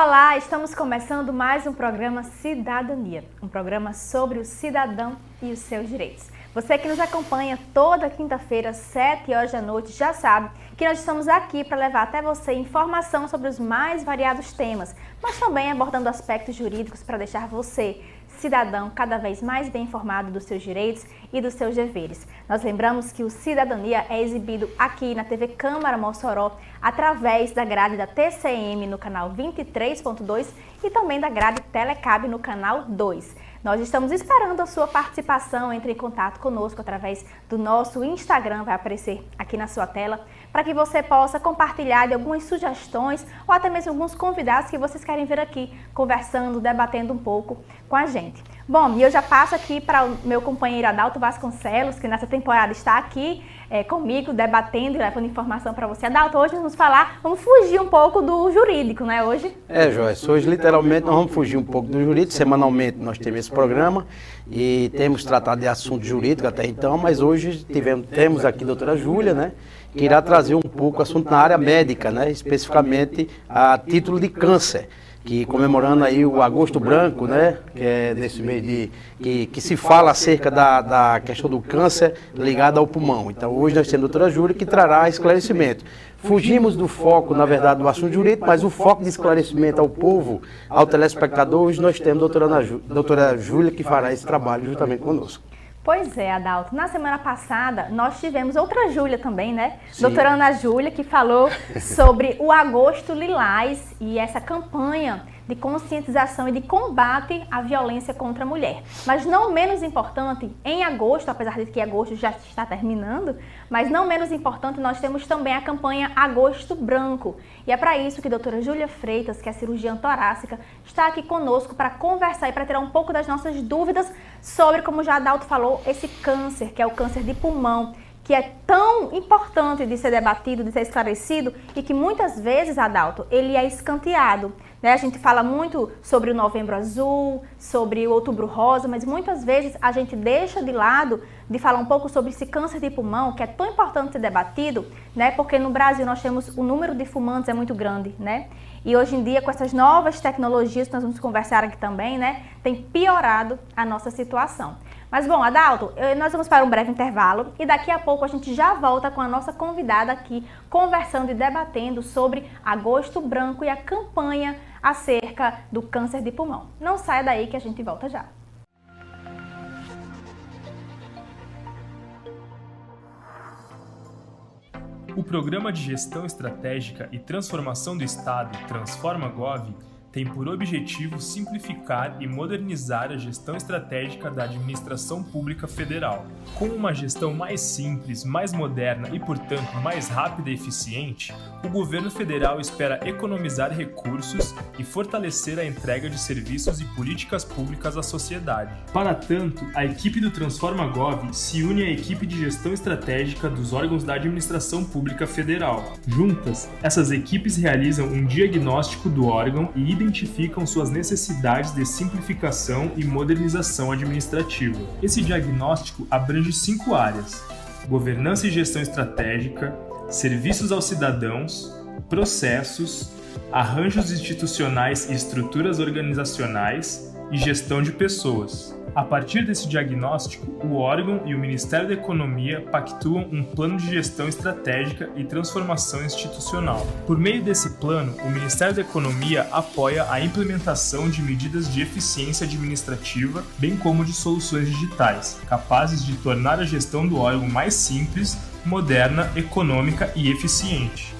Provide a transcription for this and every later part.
Olá, estamos começando mais um programa Cidadania, um programa sobre o cidadão e os seus direitos. Você que nos acompanha toda quinta-feira, às 7 horas da noite, já sabe que nós estamos aqui para levar até você informação sobre os mais variados temas, mas também abordando aspectos jurídicos para deixar você, cidadão, cada vez mais bem informado dos seus direitos e dos seus deveres. Nós lembramos que o Cidadania é exibido aqui na TV Câmara Mossoró, através da grade da TCM no canal 23.2 e também da grade Telecab no canal 2. Nós estamos esperando a sua participação, entre em contato conosco através do nosso Instagram, vai aparecer aqui na sua tela, para que você possa compartilhar de algumas sugestões ou até mesmo alguns convidados que vocês querem ver aqui, conversando, debatendo um pouco com a gente. Bom, e eu já passo aqui para o meu companheiro Adalto Vasconcelos, que nessa temporada está aqui comigo, debatendo e levando informação para você. Adalto, hoje vamos fugir um pouco do jurídico, né, hoje? Joyce, hoje literalmente nós vamos fugir um pouco do jurídico. Semanalmente nós temos esse programa e temos tratado de assunto jurídico até então, mas hoje temos aqui a doutora Júlia, né, que irá trazer um pouco o assunto na área médica, né, especificamente a título de câncer, que comemorando aí o Agosto Branco, né, que é nesse mês que se fala acerca da questão do câncer ligado ao pulmão. Então hoje nós temos a doutora Júlia que trará esclarecimento. Fugimos do foco, na verdade, do assunto jurídico, mas o foco de esclarecimento ao povo, ao telespectador, hoje nós temos a doutora Júlia que fará esse trabalho juntamente conosco. Pois é, Adalto. Na semana passada, nós tivemos outra Júlia também, né? Sim. Doutora Ana Júlia, que falou sobre o Agosto Lilás e essa campanha de conscientização e de combate à violência contra a mulher. Mas não menos importante, em agosto, apesar de que agosto já está terminando, mas não menos importante, nós temos também a campanha Agosto Branco. E é para isso que a doutora Júlia Freitas, que é cirurgiã torácica, está aqui conosco para conversar e para tirar um pouco das nossas dúvidas sobre, como já Adalto falou, esse câncer, que é o câncer de pulmão, que é tão importante de ser debatido, de ser esclarecido e que muitas vezes, Adalto, ele é escanteado. Né? A gente fala muito sobre o Novembro Azul, sobre o Outubro Rosa, mas muitas vezes a gente deixa de lado de falar um pouco sobre esse câncer de pulmão, que é tão importante ser debatido, né? Porque no Brasil nós temos o número de fumantes é muito grande, né? E hoje em dia, com essas novas tecnologias que nós vamos conversar aqui também, né, tem piorado a nossa situação. Mas bom, Adalto, nós vamos para um breve intervalo e daqui a pouco a gente já volta com a nossa convidada aqui, conversando e debatendo sobre Agosto Branco e a campanha acerca do câncer de pulmão. Não saia daí que a gente volta já. O Programa de Gestão Estratégica e Transformação do Estado, Transforma-Gov, tem por objetivo simplificar e modernizar a gestão estratégica da administração pública federal. Com uma gestão mais simples, mais moderna e, portanto, mais rápida e eficiente, o governo federal espera economizar recursos e fortalecer a entrega de serviços e políticas públicas à sociedade. Para tanto, a equipe do Transforma-Gov se une à equipe de gestão estratégica dos órgãos da administração pública federal. Juntas, essas equipes realizam um diagnóstico do órgão e identificam suas necessidades de simplificação e modernização administrativa. Esse diagnóstico abrange 5 áreas: governança e gestão estratégica, serviços aos cidadãos, processos, arranjos institucionais e estruturas organizacionais e gestão de pessoas. A partir desse diagnóstico, o órgão e o Ministério da Economia pactuam um plano de gestão estratégica e transformação institucional. Por meio desse plano, o Ministério da Economia apoia a implementação de medidas de eficiência administrativa, bem como de soluções digitais, capazes de tornar a gestão do órgão mais simples, moderna, econômica e eficiente.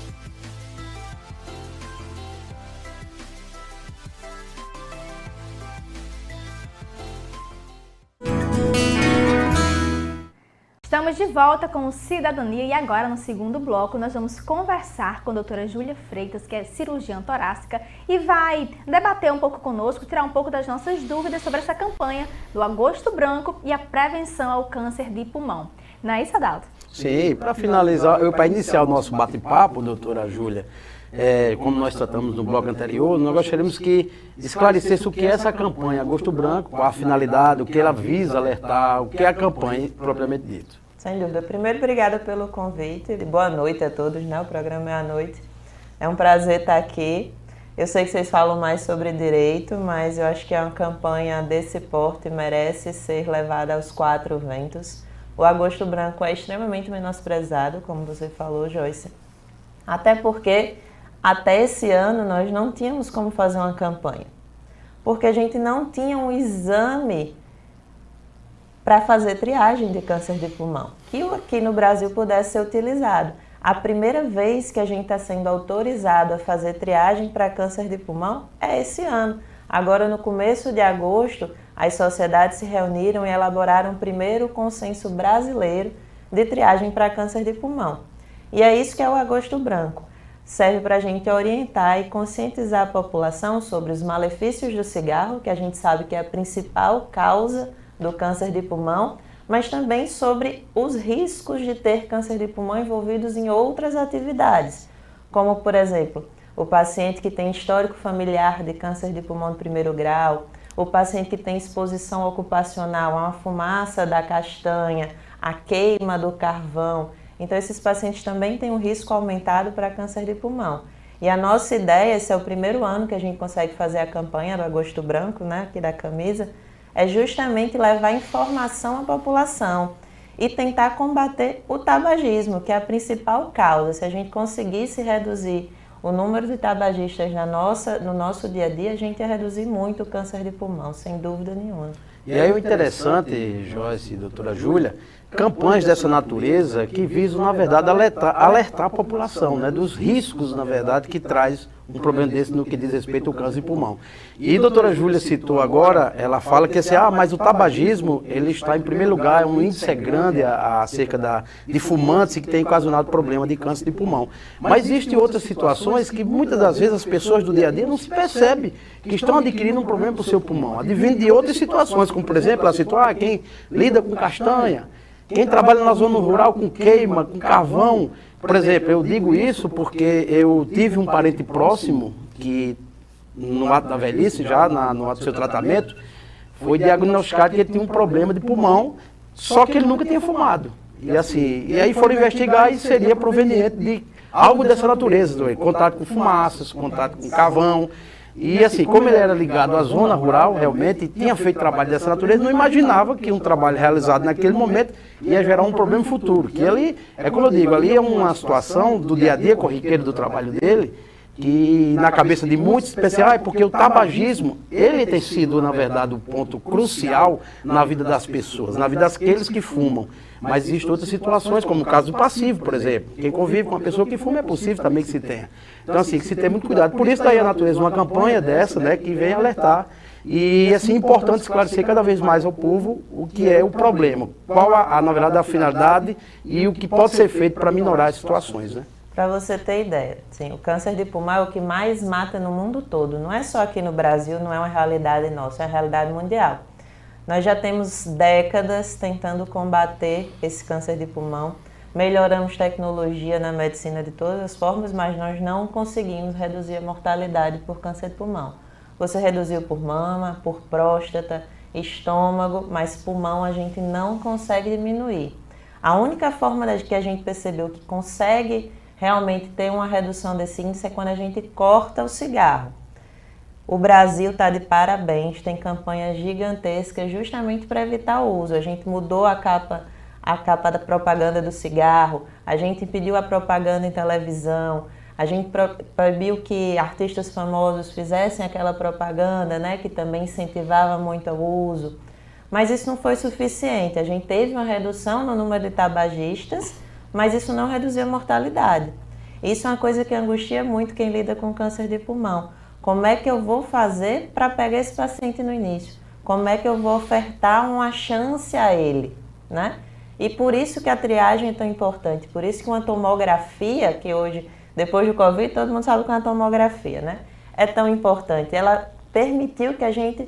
Estamos de volta com o Cidadania e agora no segundo bloco nós vamos conversar com a doutora Júlia Freitas, que é cirurgiã torácica e vai debater um pouco conosco, tirar um pouco das nossas dúvidas sobre essa campanha do Agosto Branco e a prevenção ao câncer de pulmão. Não é isso, Adalto? Sim, para finalizar, para iniciar o nosso bate-papo, doutora Júlia, como nós tratamos no bloco anterior, nós gostaríamos que esclarecesse o que é essa campanha Agosto Branco, qual a finalidade, o que ela visa alertar, o que é a campanha propriamente dito. Sem dúvida. Primeiro, obrigada pelo convite. Boa noite a todos, né? O programa é à noite. É um prazer estar aqui. Eu sei que vocês falam mais sobre direito, mas eu acho que é uma campanha desse porte merece ser levada aos 4 ventos. O Agosto Branco é extremamente menosprezado, como você falou, Joyce. Até porque, até esse ano, nós não tínhamos como fazer uma campanha. Porque a gente não tinha um exame para fazer triagem de câncer de pulmão, que aqui no Brasil pudesse ser utilizado. A primeira vez que a gente está sendo autorizado a fazer triagem para câncer de pulmão é esse ano. Agora, no começo de agosto, as sociedades se reuniram e elaboraram o primeiro consenso brasileiro de triagem para câncer de pulmão. E é isso que é o Agosto Branco. Serve para a gente orientar e conscientizar a população sobre os malefícios do cigarro, que a gente sabe que é a principal causa do câncer de pulmão, mas também sobre os riscos de ter câncer de pulmão envolvidos em outras atividades, como, por exemplo, o paciente que tem histórico familiar de câncer de pulmão de primeiro grau, o paciente que tem exposição ocupacional a uma fumaça da castanha, a queima do carvão. Então, esses pacientes também têm um risco aumentado para câncer de pulmão. E a nossa ideia, esse é o primeiro ano que a gente consegue fazer a campanha do Agosto Branco, né, aqui da camisa, é justamente levar informação à população e tentar combater o tabagismo, que é a principal causa. Se a gente conseguisse reduzir o número de tabagistas no nosso dia a dia, a gente ia reduzir muito o câncer de pulmão, sem dúvida nenhuma. E aí o interessante, Joyce e doutora Júlia, campanhas dessa natureza que visam, na verdade, alertar a população, né, dos riscos, na verdade, que traz um problema desse no que diz respeito ao câncer de pulmão. E a doutora Júlia citou agora, ela fala que assim, mas o tabagismo, ele está em primeiro lugar, um índice grande acerca de fumantes que tem ocasionado problema de câncer de pulmão. Mas existem outras situações que muitas das vezes as pessoas do dia a dia não se percebem que estão adquirindo um problema para o seu pulmão. Advindo de outras situações, como por exemplo, ela citou, quem lida com castanha, quem trabalha na zona rural com queima, com carvão. Por exemplo, eu digo isso porque eu tive um parente próximo que, no ato da velhice, já no ato do seu tratamento, foi diagnosticado que ele tinha um problema de pulmão, só que ele nunca tinha fumado. E aí foram investigar e seria proveniente de algo dessa natureza, contato com fumaças, contato com carvão. E assim, como ele era ligado à zona rural, realmente, tinha feito trabalho dessa natureza, não imaginava que um trabalho realizado naquele momento ia gerar um problema futuro. Que ali, é como eu digo, ali é uma situação do dia a dia corriqueiro do trabalho dele, que na cabeça de muitos especial, porque o tabagismo, ele tem sido, na verdade, o ponto crucial na vida das pessoas, na vida daqueles que fumam. Mas existem outras situações, como o caso do passivo, por exemplo. Quem convive com uma pessoa que fuma é possível também que se tenha. Então, assim, que se tenha muito cuidado. Por isso daí a natureza, uma campanha dessa, né, que vem alertar. E, assim, é importante esclarecer cada vez mais ao povo o que é o problema, qual na verdade, a finalidade e o que pode ser feito para minorar as situações, né? Para você ter ideia, sim, o câncer de pulmão é o que mais mata no mundo todo. Não é só aqui no Brasil, não é uma realidade nossa, é uma realidade mundial. Nós já temos décadas tentando combater esse câncer de pulmão. Melhoramos tecnologia na medicina de todas as formas, mas nós não conseguimos reduzir a mortalidade por câncer de pulmão. Você reduziu por mama, por próstata, estômago, mas pulmão a gente não consegue diminuir. A única forma que a gente percebeu que consegue realmente ter uma redução desse índice é quando a gente corta o cigarro. O Brasil está de parabéns, tem campanhas gigantescas justamente para evitar o uso. A gente mudou a capa da propaganda do cigarro, a gente impediu a propaganda em televisão, a gente proibiu que artistas famosos fizessem aquela propaganda, né, que também incentivava muito o uso. Mas isso não foi suficiente. A gente teve uma redução no número de tabagistas, mas isso não reduziu a mortalidade. Isso é uma coisa que angustia muito quem lida com câncer de pulmão. Como é que eu vou fazer para pegar esse paciente no início? Como é que eu vou ofertar uma chance a ele, né? E por isso que a triagem é tão importante, por isso que uma tomografia, que hoje, depois do Covid, todo mundo sabe o que é uma tomografia, né? É tão importante. Ela permitiu que a gente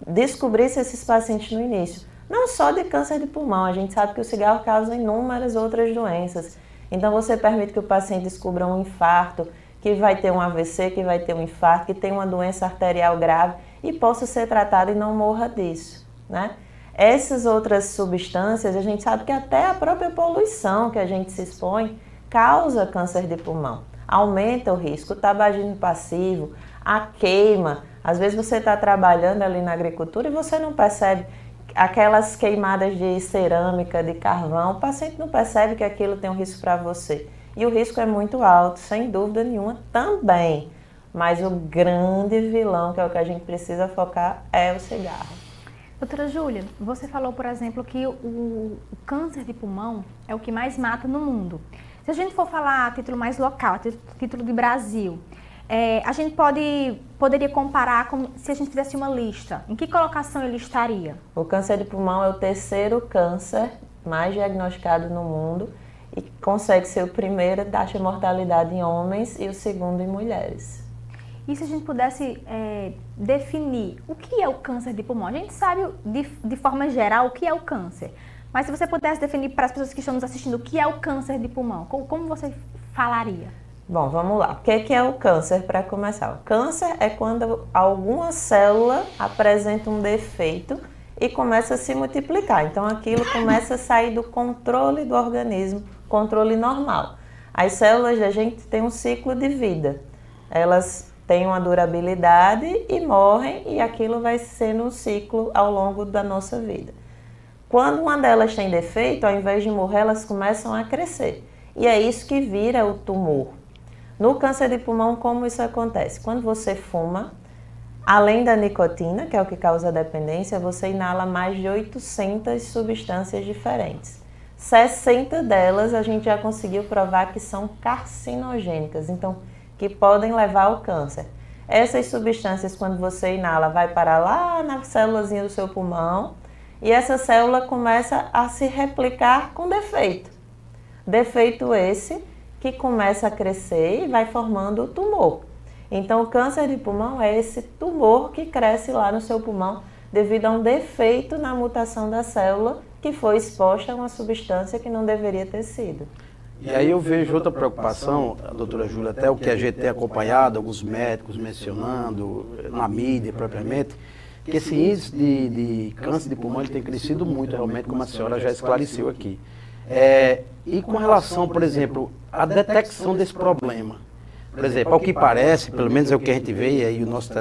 descobrisse esses pacientes no início. Não só de câncer de pulmão, a gente sabe que o cigarro causa inúmeras outras doenças. Então você permite que o paciente descubra um infarto, que vai ter um AVC, que vai ter um infarto, que tem uma doença arterial grave e possa ser tratado e não morra disso, né? Essas outras substâncias, a gente sabe que até a própria poluição que a gente se expõe causa câncer de pulmão, aumenta o risco, o tabagismo passivo, a queima. Às vezes você está trabalhando ali na agricultura e você não percebe aquelas queimadas de cerâmica, de carvão, o paciente não percebe que aquilo tem um risco para você. E o risco é muito alto, sem dúvida nenhuma, também. Mas o grande vilão, que é o que a gente precisa focar, é o cigarro. Doutora Júlia, você falou, por exemplo, que o câncer de pulmão é o que mais mata no mundo. Se a gente for falar a título mais local, a título de Brasil, a gente poderia comparar com se a gente fizesse uma lista. Em que colocação ele estaria? O câncer de pulmão é o terceiro câncer mais diagnosticado no mundo e consegue ser o primeiro da taxa de mortalidade em homens e o segundo em mulheres. E se a gente pudesse definir o que é o câncer de pulmão? A gente sabe de forma geral o que é o câncer, mas se você pudesse definir para as pessoas que estão nos assistindo o que é o câncer de pulmão, como você falaria? Bom, vamos lá. O que é o câncer para começar? O câncer é quando alguma célula apresenta um defeito e começa a se multiplicar. Então aquilo começa a sair do controle do organismo, controle normal. As células da gente têm um ciclo de vida. Elas têm uma durabilidade e morrem e aquilo vai sendo um ciclo ao longo da nossa vida. Quando uma delas tem defeito, ao invés de morrer, elas começam a crescer. E é isso que vira o tumor. No câncer de pulmão, como isso acontece? Quando você fuma, além da nicotina, que é o que causa a dependência, você inala mais de 800 substâncias diferentes. 60 delas a gente já conseguiu provar que são carcinogênicas, então que podem levar ao câncer. Essas substâncias, quando você inala, vai parar lá na célulazinha do seu pulmão e essa célula começa a se replicar com defeito. Defeito esse que começa a crescer e vai formando o tumor. Então, o câncer de pulmão é esse tumor que cresce lá no seu pulmão devido a um defeito na mutação da célula que foi exposta a uma substância que não deveria ter sido. E aí eu vejo outra preocupação, doutora Júlia, até o que a gente tem acompanhado, alguns médicos mencionando, na mídia propriamente, que esse índice de câncer de pulmão ele tem crescido muito, realmente, como a senhora já esclareceu aqui. E com relação, por exemplo, à detecção desse problema, por exemplo, ao que parece, pelo menos é o que a gente vê, e aí o nosso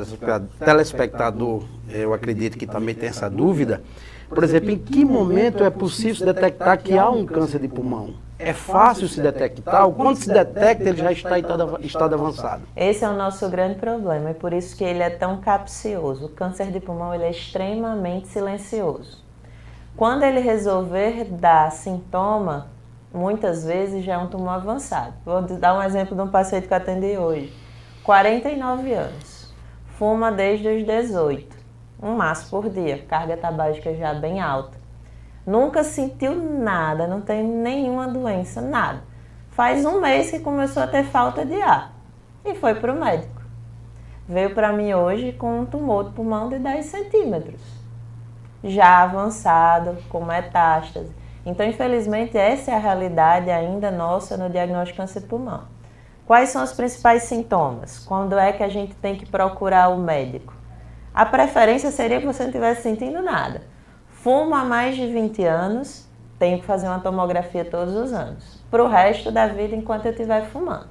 telespectador, eu acredito que também tem essa dúvida, por exemplo, em que momento é possível se detectar que há um câncer de pulmão? É fácil se detectar? Ou quando se detecta, ele já está em estado avançado? Esse é o nosso grande problema, e por isso que ele é tão capcioso. O câncer de pulmão ele é extremamente silencioso. Quando ele resolver dar sintoma, muitas vezes já é um tumor avançado. Vou dar um exemplo de um paciente que eu atendi hoje. 49 anos, fuma desde os 18, um maço por dia, carga tabágica já bem alta. Nunca sentiu nada, não tem nenhuma doença, nada. Faz um mês que começou a ter falta de ar e foi para o médico. Veio para mim hoje com um tumor de pulmão de 10 centímetros, já avançado, com metástase. Então, infelizmente, essa é a realidade ainda nossa no diagnóstico de câncer de pulmão. Quais são os principais sintomas? Quando é que a gente tem que procurar o médico? A preferência seria que você não estivesse sentindo nada. Fumo há mais de 20 anos, tenho que fazer uma tomografia todos os anos, para o resto da vida enquanto eu estiver fumando.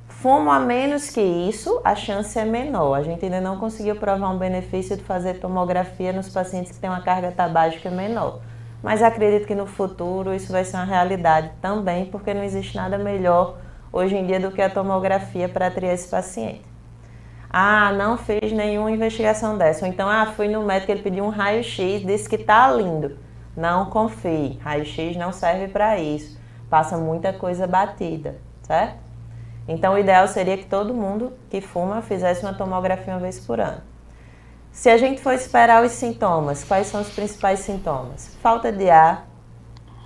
Fumo a menos que isso, a chance é menor. A gente ainda não conseguiu provar um benefício de fazer tomografia nos pacientes que têm uma carga tabágica menor. Mas acredito que no futuro isso vai ser uma realidade também, porque não existe nada melhor hoje em dia do que a tomografia para triar esse paciente. Ah, não fiz nenhuma investigação dessa. Ou então, fui no médico, ele pediu um raio-x, disse que tá lindo. Não confie, raio-x não serve para isso. Passa muita coisa batida, certo? Então, o ideal seria que todo mundo que fuma fizesse uma tomografia uma vez por ano. Se a gente for esperar os sintomas, quais são os principais sintomas? Falta de ar,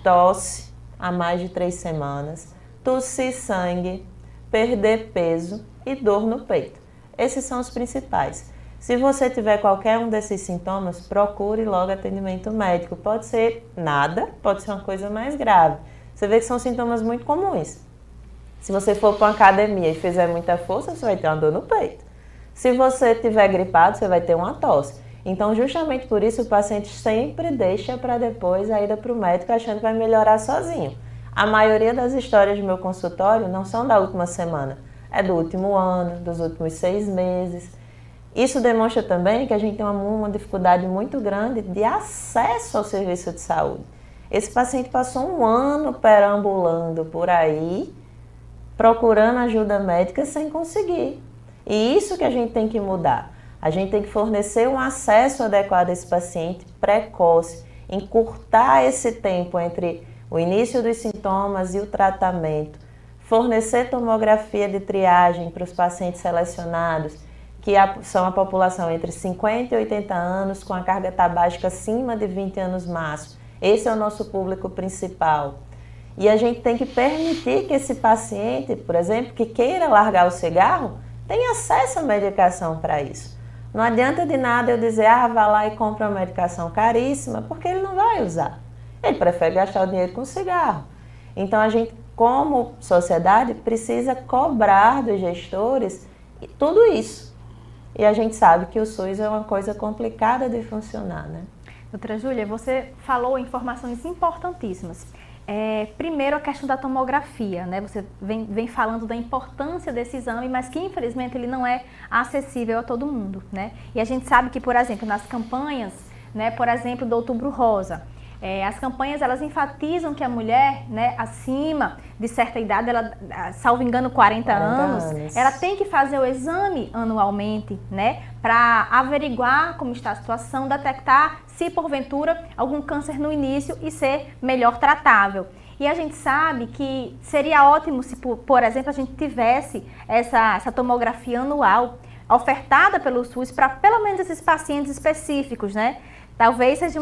tosse há mais de 3 semanas, tossir sangue, perder peso e dor no peito. Esses são os principais. Se você tiver qualquer um desses sintomas, procure logo atendimento médico. Pode ser nada, pode ser uma coisa mais grave. Você vê que são sintomas muito comuns. Se você for para uma academia e fizer muita força, você vai ter uma dor no peito. Se você estiver gripado, você vai ter uma tosse. Então, justamente por isso, o paciente sempre deixa para depois a ida para o médico achando que vai melhorar sozinho. A maioria das histórias do meu consultório não são da última semana. é do último ano, dos últimos 6 meses. Isso demonstra também que a gente tem uma dificuldade muito grande de acesso ao serviço de saúde. Esse paciente passou um ano perambulando por aí, procurando ajuda médica sem conseguir. E isso que a gente tem que mudar. A gente tem que fornecer um acesso adequado a esse paciente precoce, encurtar esse tempo entre o início dos sintomas e o tratamento, fornecer tomografia de triagem para os pacientes selecionados, que são a população entre 50 e 80 anos, com a carga tabágica acima de 20 anos máximo. Esse é o nosso público principal. E a gente tem que permitir que esse paciente, por exemplo, que queira largar o cigarro, tenha acesso à medicação para isso. Não adianta de nada eu dizer, vá lá e compra uma medicação caríssima, porque ele não vai usar. Ele prefere gastar o dinheiro com cigarro. Então a gente, como sociedade, precisa cobrar dos gestores tudo isso. E a gente sabe que o SUS é uma coisa complicada de funcionar, né? Doutora Júlia, você falou informações importantíssimas. Primeiro, a questão da tomografia, né? Você vem falando da importância desse exame, mas que infelizmente ele não é acessível a todo mundo, né? E a gente sabe que, por exemplo, nas campanhas, né, por exemplo, do Outubro Rosa, as campanhas, elas enfatizam que a mulher, né, acima de certa idade, ela, salvo engano, 40 anos, ela tem que fazer o exame anualmente, né, para averiguar como está a situação, detectar se porventura algum câncer no início e ser melhor tratável. E a gente sabe que seria ótimo se, por exemplo, a gente tivesse essa tomografia anual ofertada pelo SUS para pelo menos esses pacientes específicos, né? Talvez seja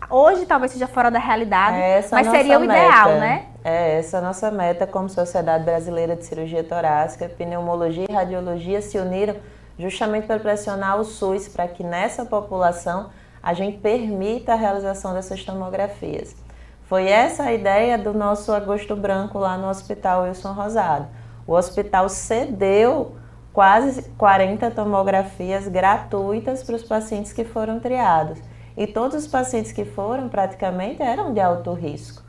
hoje talvez seja fora da realidade, mas seria o ideal, né? Essa é a nossa meta como Sociedade Brasileira de Cirurgia Torácica. Pneumologia e radiologia se uniram justamente para pressionar o SUS para que nessa população a gente permita a realização dessas tomografias. Foi essa a ideia do nosso Agosto Branco lá no Hospital Wilson Rosado. O hospital cedeu quase 40 tomografias gratuitas para os pacientes que foram triados. E todos os pacientes que foram, praticamente, eram de alto risco.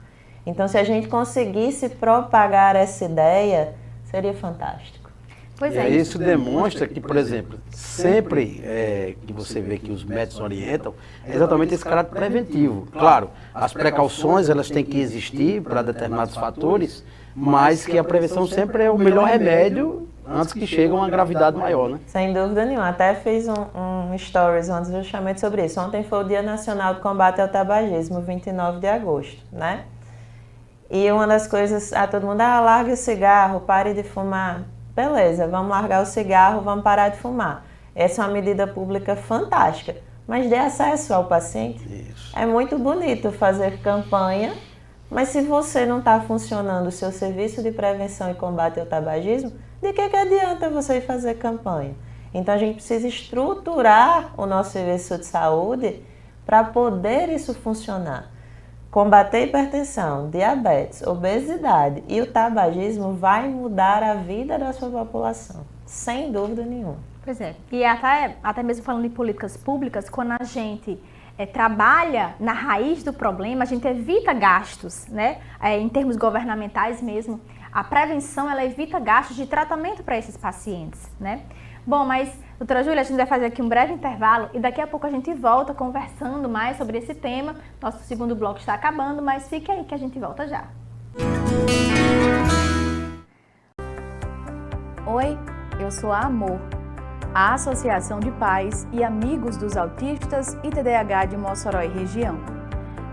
Então, se a gente conseguisse propagar essa ideia, seria fantástico. Pois é. Isso demonstra que, por exemplo, sempre que você vê que os médicos orientam, é exatamente esse caráter preventivo. Claro, as precauções elas têm que existir para determinados fatores, mas que a prevenção sempre é o melhor remédio antes que chegue a uma gravidade maior, né? Sem dúvida nenhuma. Até fiz um stories antes justamente sobre isso. Ontem foi o Dia Nacional de Combate ao Tabagismo, 29 de agosto, né? E uma das coisas, todo mundo, largue o cigarro, pare de fumar. Beleza, vamos largar o cigarro, vamos parar de fumar. Essa é uma medida pública fantástica, mas dê acesso ao paciente. Isso. É muito bonito fazer campanha, mas se você não está funcionando o seu serviço de prevenção e combate ao tabagismo, de que adianta você ir fazer campanha? Então a gente precisa estruturar o nosso serviço de saúde para poder isso funcionar. Combater hipertensão, diabetes, obesidade e o tabagismo vai mudar a vida da sua população, sem dúvida nenhuma. Pois é, e até mesmo falando em políticas públicas, quando a gente trabalha na raiz do problema, a gente evita gastos, né? Em termos governamentais mesmo, a prevenção ela evita gastos de tratamento para esses pacientes, né? Bom, mas, doutora Júlia, a gente vai fazer aqui um breve intervalo e daqui a pouco a gente volta conversando mais sobre esse tema. Nosso segundo bloco está acabando, mas fique aí que a gente volta já. Oi, eu sou a Amor, a Associação de Pais e Amigos dos Autistas e TDAH de Mossoró e região.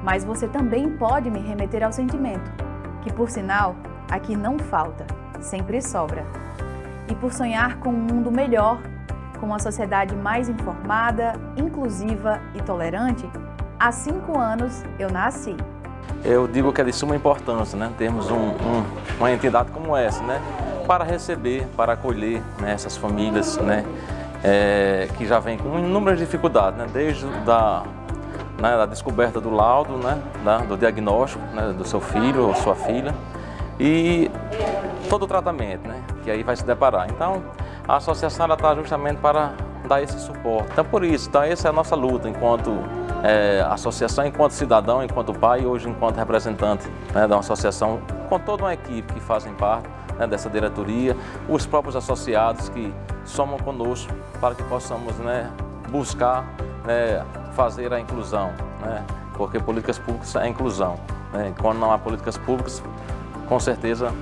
Mas você também pode me remeter ao sentimento, que por sinal, aqui não falta, sempre sobra. E por sonhar com um mundo melhor, com uma sociedade mais informada, inclusiva e tolerante, há 5 anos eu nasci. Eu digo que é de suma importância, né, termos uma entidade como essa, né, para receber, para acolher, né, essas famílias, né, que já vêm com inúmeras dificuldades, né, desde da descoberta do laudo, né, do diagnóstico, né, do seu filho ou sua filha, e todo o tratamento, né, que aí vai se deparar. Então, a associação está justamente para dar esse suporte. Então, por isso, essa é a nossa luta enquanto associação, enquanto cidadão, enquanto pai e hoje enquanto representante, né, da associação, com toda uma equipe que fazem parte né, dessa diretoria, os próprios associados que somam conosco para que possamos, né, buscar, né, fazer a inclusão, né, porque políticas públicas é inclusão, né, quando não há políticas públicas, com certeza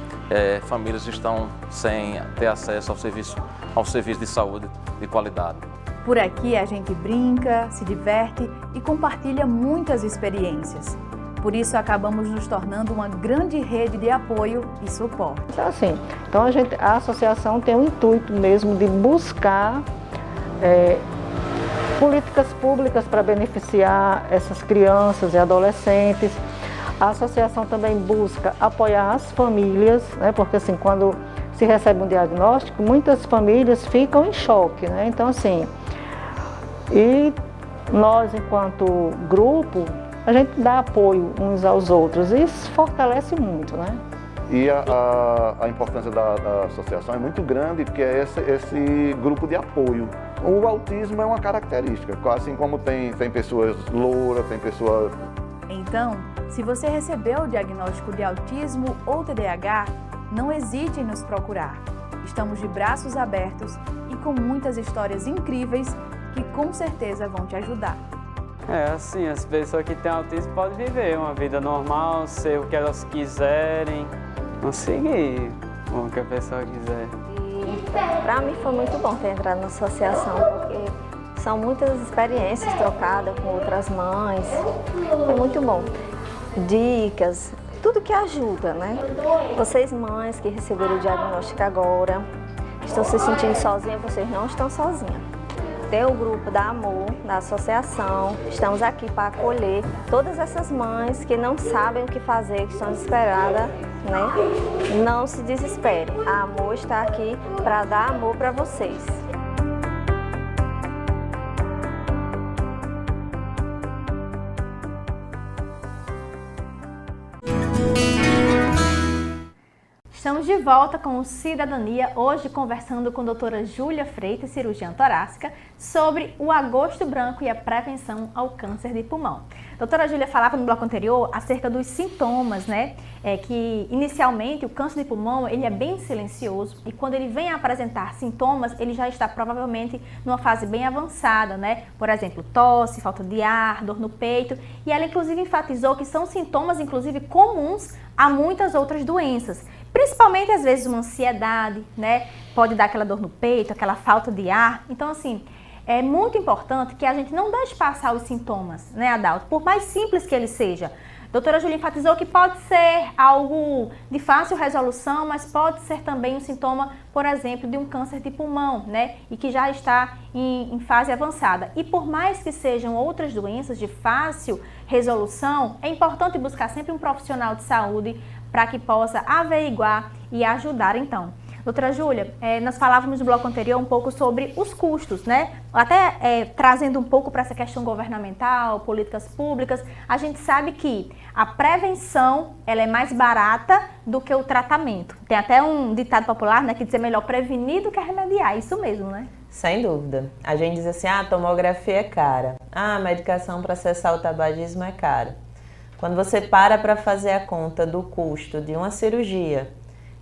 famílias estão sem ter acesso ao serviço de saúde de qualidade. Por aqui a gente brinca, se diverte e compartilha muitas experiências. Por isso acabamos nos tornando uma grande rede de apoio e suporte. Assim, então a associação tem o intuito mesmo de buscar políticas públicas para beneficiar essas crianças e adolescentes. A associação também busca apoiar as famílias, né, porque assim, quando se recebe um diagnóstico, muitas famílias ficam em choque, né? Então assim, e nós enquanto grupo, a gente dá apoio uns aos outros e isso fortalece muito, né? E a importância da associação é muito grande, porque é esse grupo de apoio. O autismo é uma característica, assim como tem pessoas louras, tem pessoas... Então, se você recebeu o diagnóstico de autismo ou TDAH, não hesite em nos procurar. Estamos de braços abertos e com muitas histórias incríveis que com certeza vão te ajudar. Assim, as pessoas que têm autismo podem viver uma vida normal, ser o que elas quiserem, conseguir o que a pessoa quiser. E para mim foi muito bom ter entrado na associação, porque são muitas experiências trocadas com outras mães, foi muito bom. Dicas, tudo que ajuda, né? Vocês mães que receberam o diagnóstico agora, estão se sentindo sozinhas, vocês não estão sozinhas. Tem o grupo da Amor, da associação, estamos aqui para acolher todas essas mães que não sabem o que fazer, que estão desesperadas, né? Não se desespere, a Amor está aqui para dar amor para vocês. Estamos de volta com o Cidadania, hoje conversando com a doutora Júlia Freitas, cirurgiã torácica, sobre o agosto branco e a prevenção ao câncer de pulmão. A doutora Júlia falava no bloco anterior acerca dos sintomas, né? Que inicialmente o câncer de pulmão ele é bem silencioso e quando ele vem a apresentar sintomas, ele já está provavelmente numa fase bem avançada, né? Por exemplo, tosse, falta de ar, dor no peito, e ela inclusive enfatizou que são sintomas inclusive comuns a muitas outras doenças. Principalmente, às vezes, uma ansiedade, né? Pode dar aquela dor no peito, aquela falta de ar. Então, assim, é muito importante que a gente não deixe passar os sintomas, né, Adalto? Por mais simples que ele seja. A doutora Júlia enfatizou que pode ser algo de fácil resolução, mas pode ser também um sintoma, por exemplo, de um câncer de pulmão, né? E que já está em fase avançada. E por mais que sejam outras doenças de fácil resolução, é importante buscar sempre um profissional de saúde para que possa averiguar e ajudar então. Doutora Júlia, nós falávamos no bloco anterior um pouco sobre os custos, né? Até trazendo um pouco para essa questão governamental, políticas públicas, a gente sabe que a prevenção ela é mais barata do que o tratamento. Tem até um ditado popular, né, que diz é melhor prevenir do que remediar, isso mesmo, né? Sem dúvida. A gente diz assim, a tomografia é cara, a medicação para cessar o tabagismo é cara. Quando você para fazer a conta do custo de uma cirurgia,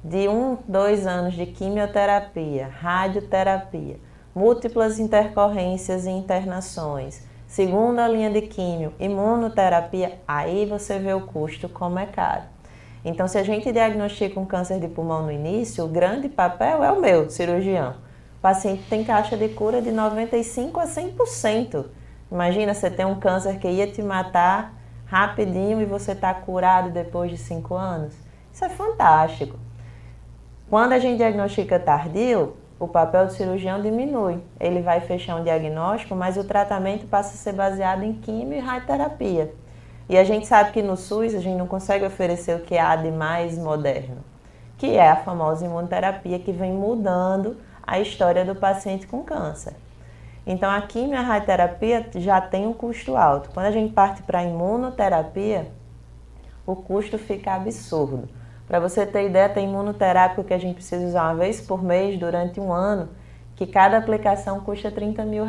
de 2 anos de quimioterapia, radioterapia, múltiplas intercorrências e internações, segunda linha de químio, imunoterapia, aí você vê o custo como é caro. Então, se a gente diagnostica um câncer de pulmão no início, o grande papel é o meu, cirurgião. O paciente tem taxa de cura de 95% a 100%. Imagina, você tem um câncer que ia te matar rapidinho e você está curado depois de 5 anos. Isso é fantástico. Quando a gente diagnostica tardio, o papel do cirurgião diminui. Ele vai fechar um diagnóstico, mas o tratamento passa a ser baseado em quimio e radioterapia. E a gente sabe que no SUS a gente não consegue oferecer o que há de mais moderno, que é a famosa imunoterapia que vem mudando a história do paciente com câncer. Então, a quimio e a radioterapia já tem um custo alto. Quando a gente parte para a imunoterapia, o custo fica absurdo. Para você ter ideia, tem imunoterápico que a gente precisa usar uma vez por mês durante 1 ano, que cada aplicação custa R$30 mil.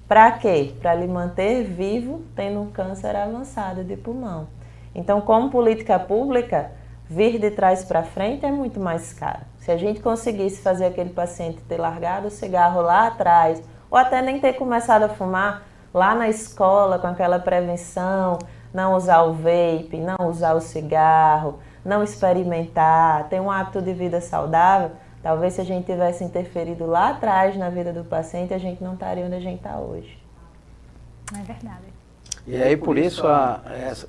Para quê? Para lhe manter vivo tendo um câncer avançado de pulmão. Então, como política pública, vir de trás para frente é muito mais caro. Se a gente conseguisse fazer aquele paciente ter largado o cigarro lá atrás, ou até nem ter começado a fumar lá na escola com aquela prevenção, não usar o vape, não usar o cigarro, não experimentar, ter um hábito de vida saudável, talvez se a gente tivesse interferido lá atrás na vida do paciente, a gente não estaria onde a gente está hoje. É verdade. E aí, por isso,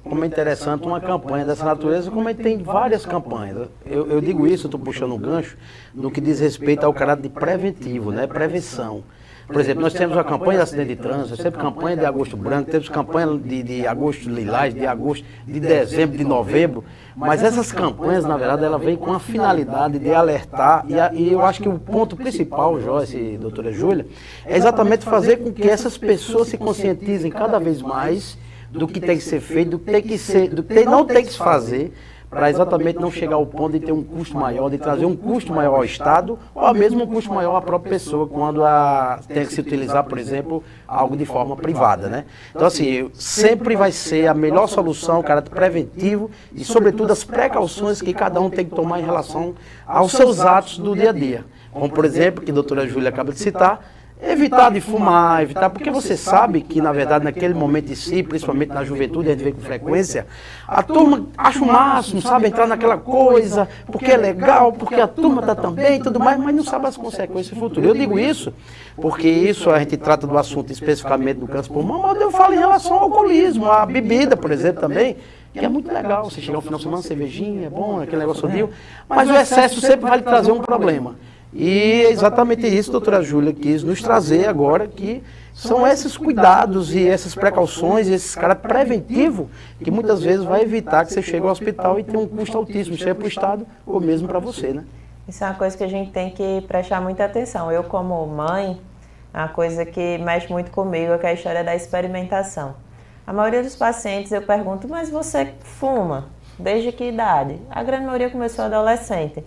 como é interessante uma campanha dessa natureza, como tem várias campanhas. Eu digo isso, eu estou puxando um gancho, no que diz respeito ao caráter de preventivo, né? Prevenção. Por exemplo, nós temos a campanha de acidente de trânsito, sempre campanha de agosto branco, temos campanha de agosto lilás, de agosto, de dezembro, de novembro, mas essas campanhas, na verdade, ela vem com a finalidade de alertar, e eu acho que o ponto principal, Joyce e doutora Júlia, é exatamente fazer com que essas pessoas se conscientizem cada vez mais do que tem que ser feito, do que tem que ser, do que não tem que se fazer, para exatamente não chegar ao ponto de ter um custo maior, de trazer um custo maior ao Estado, ou mesmo um custo maior à própria pessoa, quando tem que se utilizar, por exemplo, algo de forma privada, né? Então, assim, sempre vai ser a melhor solução, o caráter preventivo e, sobretudo, as precauções que cada um tem que tomar em relação aos seus atos do dia a dia. Como, por exemplo, que a doutora Júlia acaba de citar, evitar de fumar, porque você sabe que, na verdade, naquele momento em si, principalmente na juventude, a gente vê com frequência, a turma acha o máximo, sabe, entrar naquela coisa, porque é legal, porque a turma está também e tudo mais, mas não sabe as consequências futuras. Eu digo isso porque isso a gente trata do assunto especificamente do câncer pulmão, mas eu falo em relação ao alcoolismo, a bebida, por exemplo, também, que é muito legal, você chegar no final de semana, cervejinha, é bom, aquele negócio de mas o excesso sempre vai lhe trazer um problema. E é exatamente isso, doutora Júlia, quis nos trazer agora, que são esses cuidados e essas precauções, esses caras preventivos, que muitas vezes vai evitar que você chegue ao hospital e tenha um custo altíssimo, seja para o Estado ou mesmo para você, né? Isso é uma coisa que a gente tem que prestar muita atenção. Eu, como mãe, é uma coisa que mexe muito comigo, é a história da experimentação. A maioria dos pacientes eu pergunto, mas você fuma? Desde que idade? A grande maioria começou adolescente.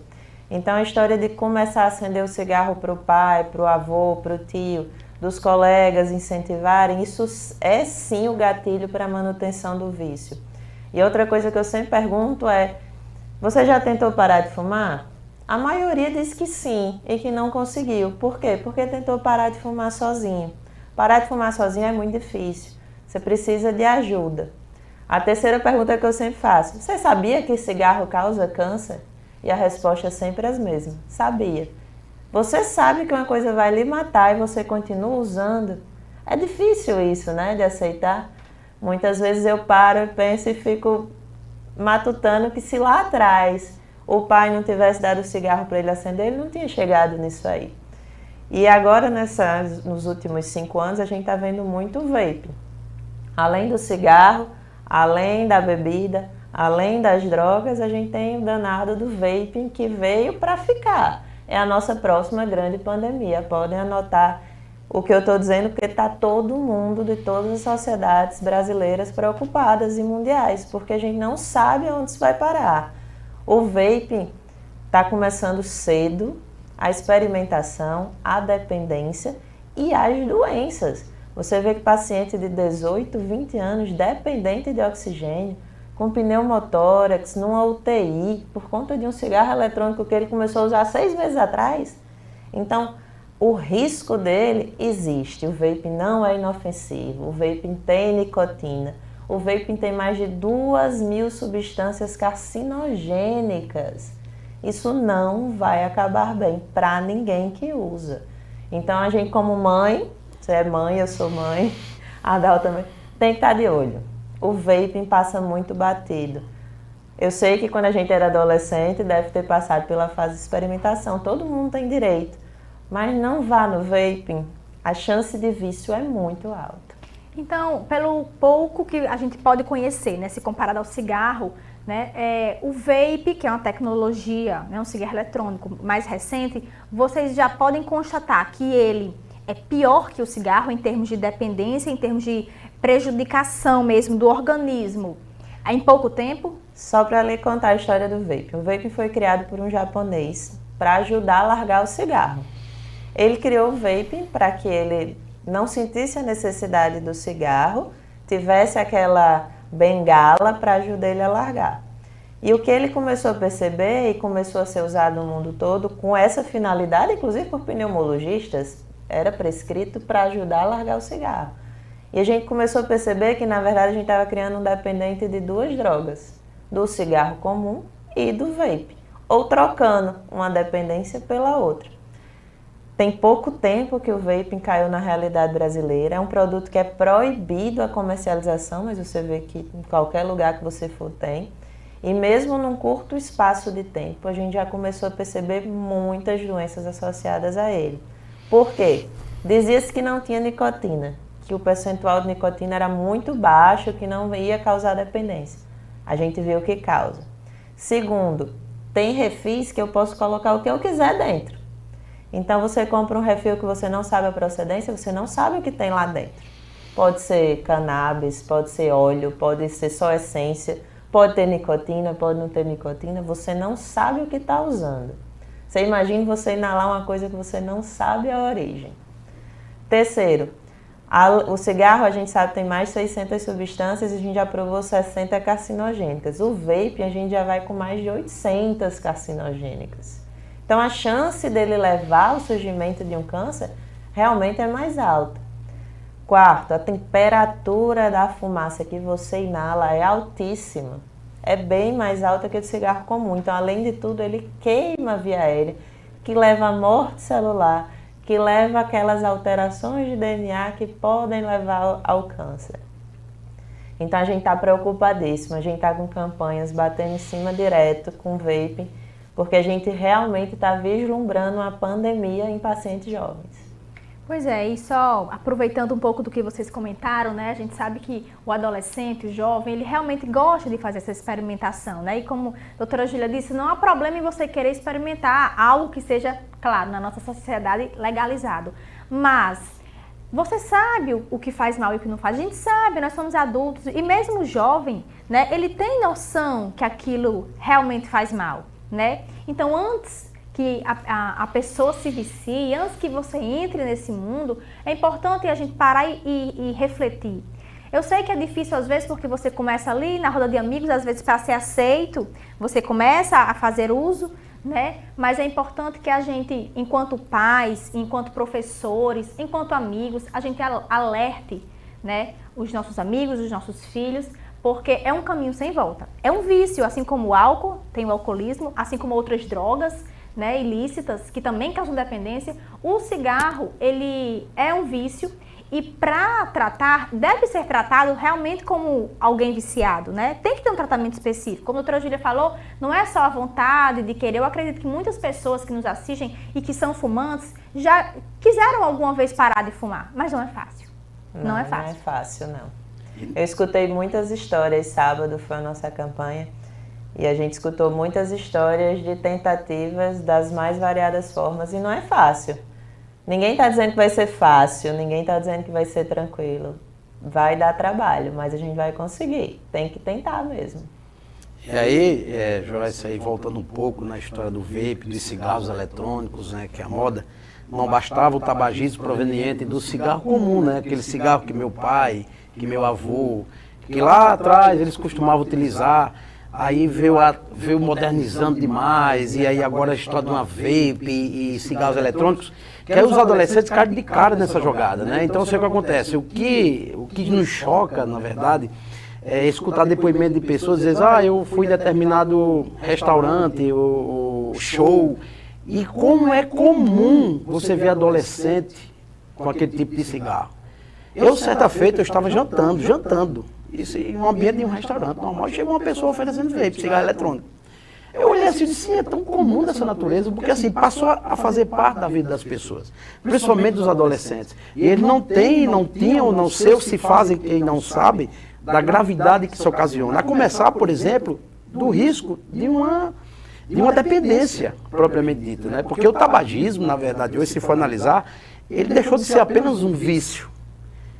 Então, a história de começar a acender o cigarro para o pai, para o avô, para o tio, dos colegas incentivarem, isso é sim o gatilho para a manutenção do vício. E outra coisa que eu sempre pergunto é, você já tentou parar de fumar? A maioria diz que sim e que não conseguiu. Por quê? Porque tentou parar de fumar sozinho. Parar de fumar sozinho é muito difícil. Você precisa de ajuda. A terceira pergunta que eu sempre faço, você sabia que cigarro causa câncer? E a resposta é sempre as mesmas. Sabia. Você sabe que uma coisa vai lhe matar e você continua usando. É difícil isso, né, de aceitar. Muitas vezes eu paro, penso e fico matutando que se lá atrás o pai não tivesse dado o cigarro para ele acender, ele não tinha chegado nisso aí. E agora, nos últimos 5 anos, a gente está vendo muito vape. Além do cigarro, além da bebida, além das drogas, a gente tem o danado do vaping que veio para ficar. É a nossa próxima grande pandemia. Podem anotar o que eu estou dizendo, porque está todo mundo de todas as sociedades brasileiras preocupadas e mundiais, porque a gente não sabe onde isso vai parar. O vaping está começando cedo, a experimentação, a dependência e as doenças. Você vê que paciente de 18, 20 anos, dependente de oxigênio, com pneumotórax, numa UTI, por conta de um cigarro eletrônico que ele começou a usar 6 meses atrás. Então, o risco dele existe. O vaping não é inofensivo, o vaping tem nicotina, o vaping tem mais de 2.000 substâncias carcinogênicas. Isso não vai acabar bem para ninguém que usa. Então, a gente como mãe, você é mãe, eu sou mãe, a Dal também, tem que estar de olho. O vaping passa muito batido. Eu sei que quando a gente era adolescente, deve ter passado pela fase de experimentação. Todo mundo tem direito. Mas não vá no vaping. A chance de vício é muito alta. Então, pelo pouco que a gente pode conhecer, né, se comparado ao cigarro, né, o vape, que é uma tecnologia, né, um cigarro eletrônico mais recente, vocês já podem constatar que ele é pior que o cigarro em termos de dependência, em termos de prejudicação mesmo do organismo, em pouco tempo? Só para lhe contar a história do vape. O vape foi criado por um japonês para ajudar a largar o cigarro. Ele criou o vape para que ele não sentisse a necessidade do cigarro, tivesse aquela bengala para ajudar ele a largar. E o que ele começou a perceber e começou a ser usado no mundo todo com essa finalidade, inclusive por pneumologistas, era prescrito para ajudar a largar o cigarro. E a gente começou a perceber que, na verdade, a gente estava criando um dependente de duas drogas, do cigarro comum e do vape, ou trocando uma dependência pela outra. Tem pouco tempo que o vaping caiu na realidade brasileira, é um produto que é proibido a comercialização, mas você vê que em qualquer lugar que você for tem. E mesmo num curto espaço de tempo, a gente já começou a perceber muitas doenças associadas a ele. Por quê? Dizia-se que não tinha nicotina, que o percentual de nicotina era muito baixo, que não ia causar dependência. A gente viu que causa. Segundo, tem refis que eu posso colocar o que eu quiser dentro. Então você compra um refil que você não sabe a procedência, você não sabe o que tem lá dentro. Pode ser cannabis, pode ser óleo, pode ser só essência, pode ter nicotina, pode não ter nicotina, você não sabe o que está usando. Você imagina você inalar uma coisa que você não sabe a origem. Terceiro, o cigarro a gente sabe que tem mais de 600 substâncias e a gente já provou 60 carcinogênicas. O vape a gente já vai com mais de 800 carcinogênicas. Então a chance dele levar ao surgimento de um câncer realmente é mais alta. Quarto, a temperatura da fumaça que você inala é altíssima. É bem mais alta que o cigarro comum. Então, além de tudo, ele queima a via aérea, que leva à morte celular, que leva aquelas alterações de DNA que podem levar ao câncer. Então, a gente está preocupadíssimo. A gente está com campanhas batendo em cima direto com vaping, porque a gente realmente está vislumbrando uma pandemia em pacientes jovens. Pois é, e só aproveitando um pouco do que vocês comentaram, né? A gente sabe que o adolescente, o jovem, ele realmente gosta de fazer essa experimentação, né? E como a doutora Júlia disse, não há problema em você querer experimentar algo que seja, claro, na nossa sociedade legalizado. Mas você sabe o que faz mal e o que não faz. A gente sabe, nós somos adultos e mesmo o jovem, né? Ele tem noção que aquilo realmente faz mal, né? Então, antes que a pessoa se vicie, antes que você entre nesse mundo, é importante a gente parar e refletir. Eu sei que é difícil às vezes porque você começa ali na roda de amigos, às vezes para ser aceito, você começa a fazer uso, né? Mas é importante que a gente, enquanto pais, enquanto professores, enquanto amigos, a gente alerte, né? Os nossos amigos, os nossos filhos, porque é um caminho sem volta. É um vício, assim como o álcool, tem o alcoolismo, assim como outras drogas, né, ilícitas, que também causam dependência. O cigarro, ele é um vício e para tratar, deve ser tratado realmente como alguém viciado, né? Tem que ter um tratamento específico. Como a doutora Júlia falou, não é só a vontade de querer. Eu acredito que muitas pessoas que nos assistem e que são fumantes já quiseram alguma vez parar de fumar, mas não é fácil. Não é fácil. Não é fácil, não. Eu escutei muitas histórias, sábado foi a nossa campanha, e a gente escutou muitas histórias de tentativas das mais variadas formas e não é fácil. Ninguém está dizendo que vai ser fácil, ninguém está dizendo que vai ser tranquilo. Vai dar trabalho, mas a gente vai conseguir. Tem que tentar mesmo. E aí, Joyce, aí voltando um pouco na história do vape, dos cigarros eletrônicos, né, que é a moda, não bastava o tabagismo proveniente do cigarro comum, né, aquele cigarro que meu pai, que meu avô, que lá atrás eles costumavam utilizar. Aí veio modernizando demais, e aí agora a história de uma vape e cigarros eletrônicos, que aí os adolescentes caem de cara nessa jogada, né? Então, sei o que acontece. O que nos choca, na verdade, é escutar depoimento de pessoas dizendo, eu fui em determinado restaurante, ou show, e como é comum você ver adolescente com aquele tipo de cigarro. Eu, certa feita, eu estava jantando. Isso em um ambiente de um restaurante normal, e chegou uma pessoa oferecendo vape, cigarro eletrônico. Eu olhei assim e disse, é tão comum dessa natureza, porque assim, passou a fazer parte da vida das pessoas, principalmente dos adolescentes. E eles não tinham, não sei o que se fazem, quem não sabe, da gravidade que isso ocasiona. A começar, por exemplo, do risco de uma dependência, propriamente dita, né? Porque o tabagismo, na verdade, hoje se for analisar, ele deixou de ser apenas um vício.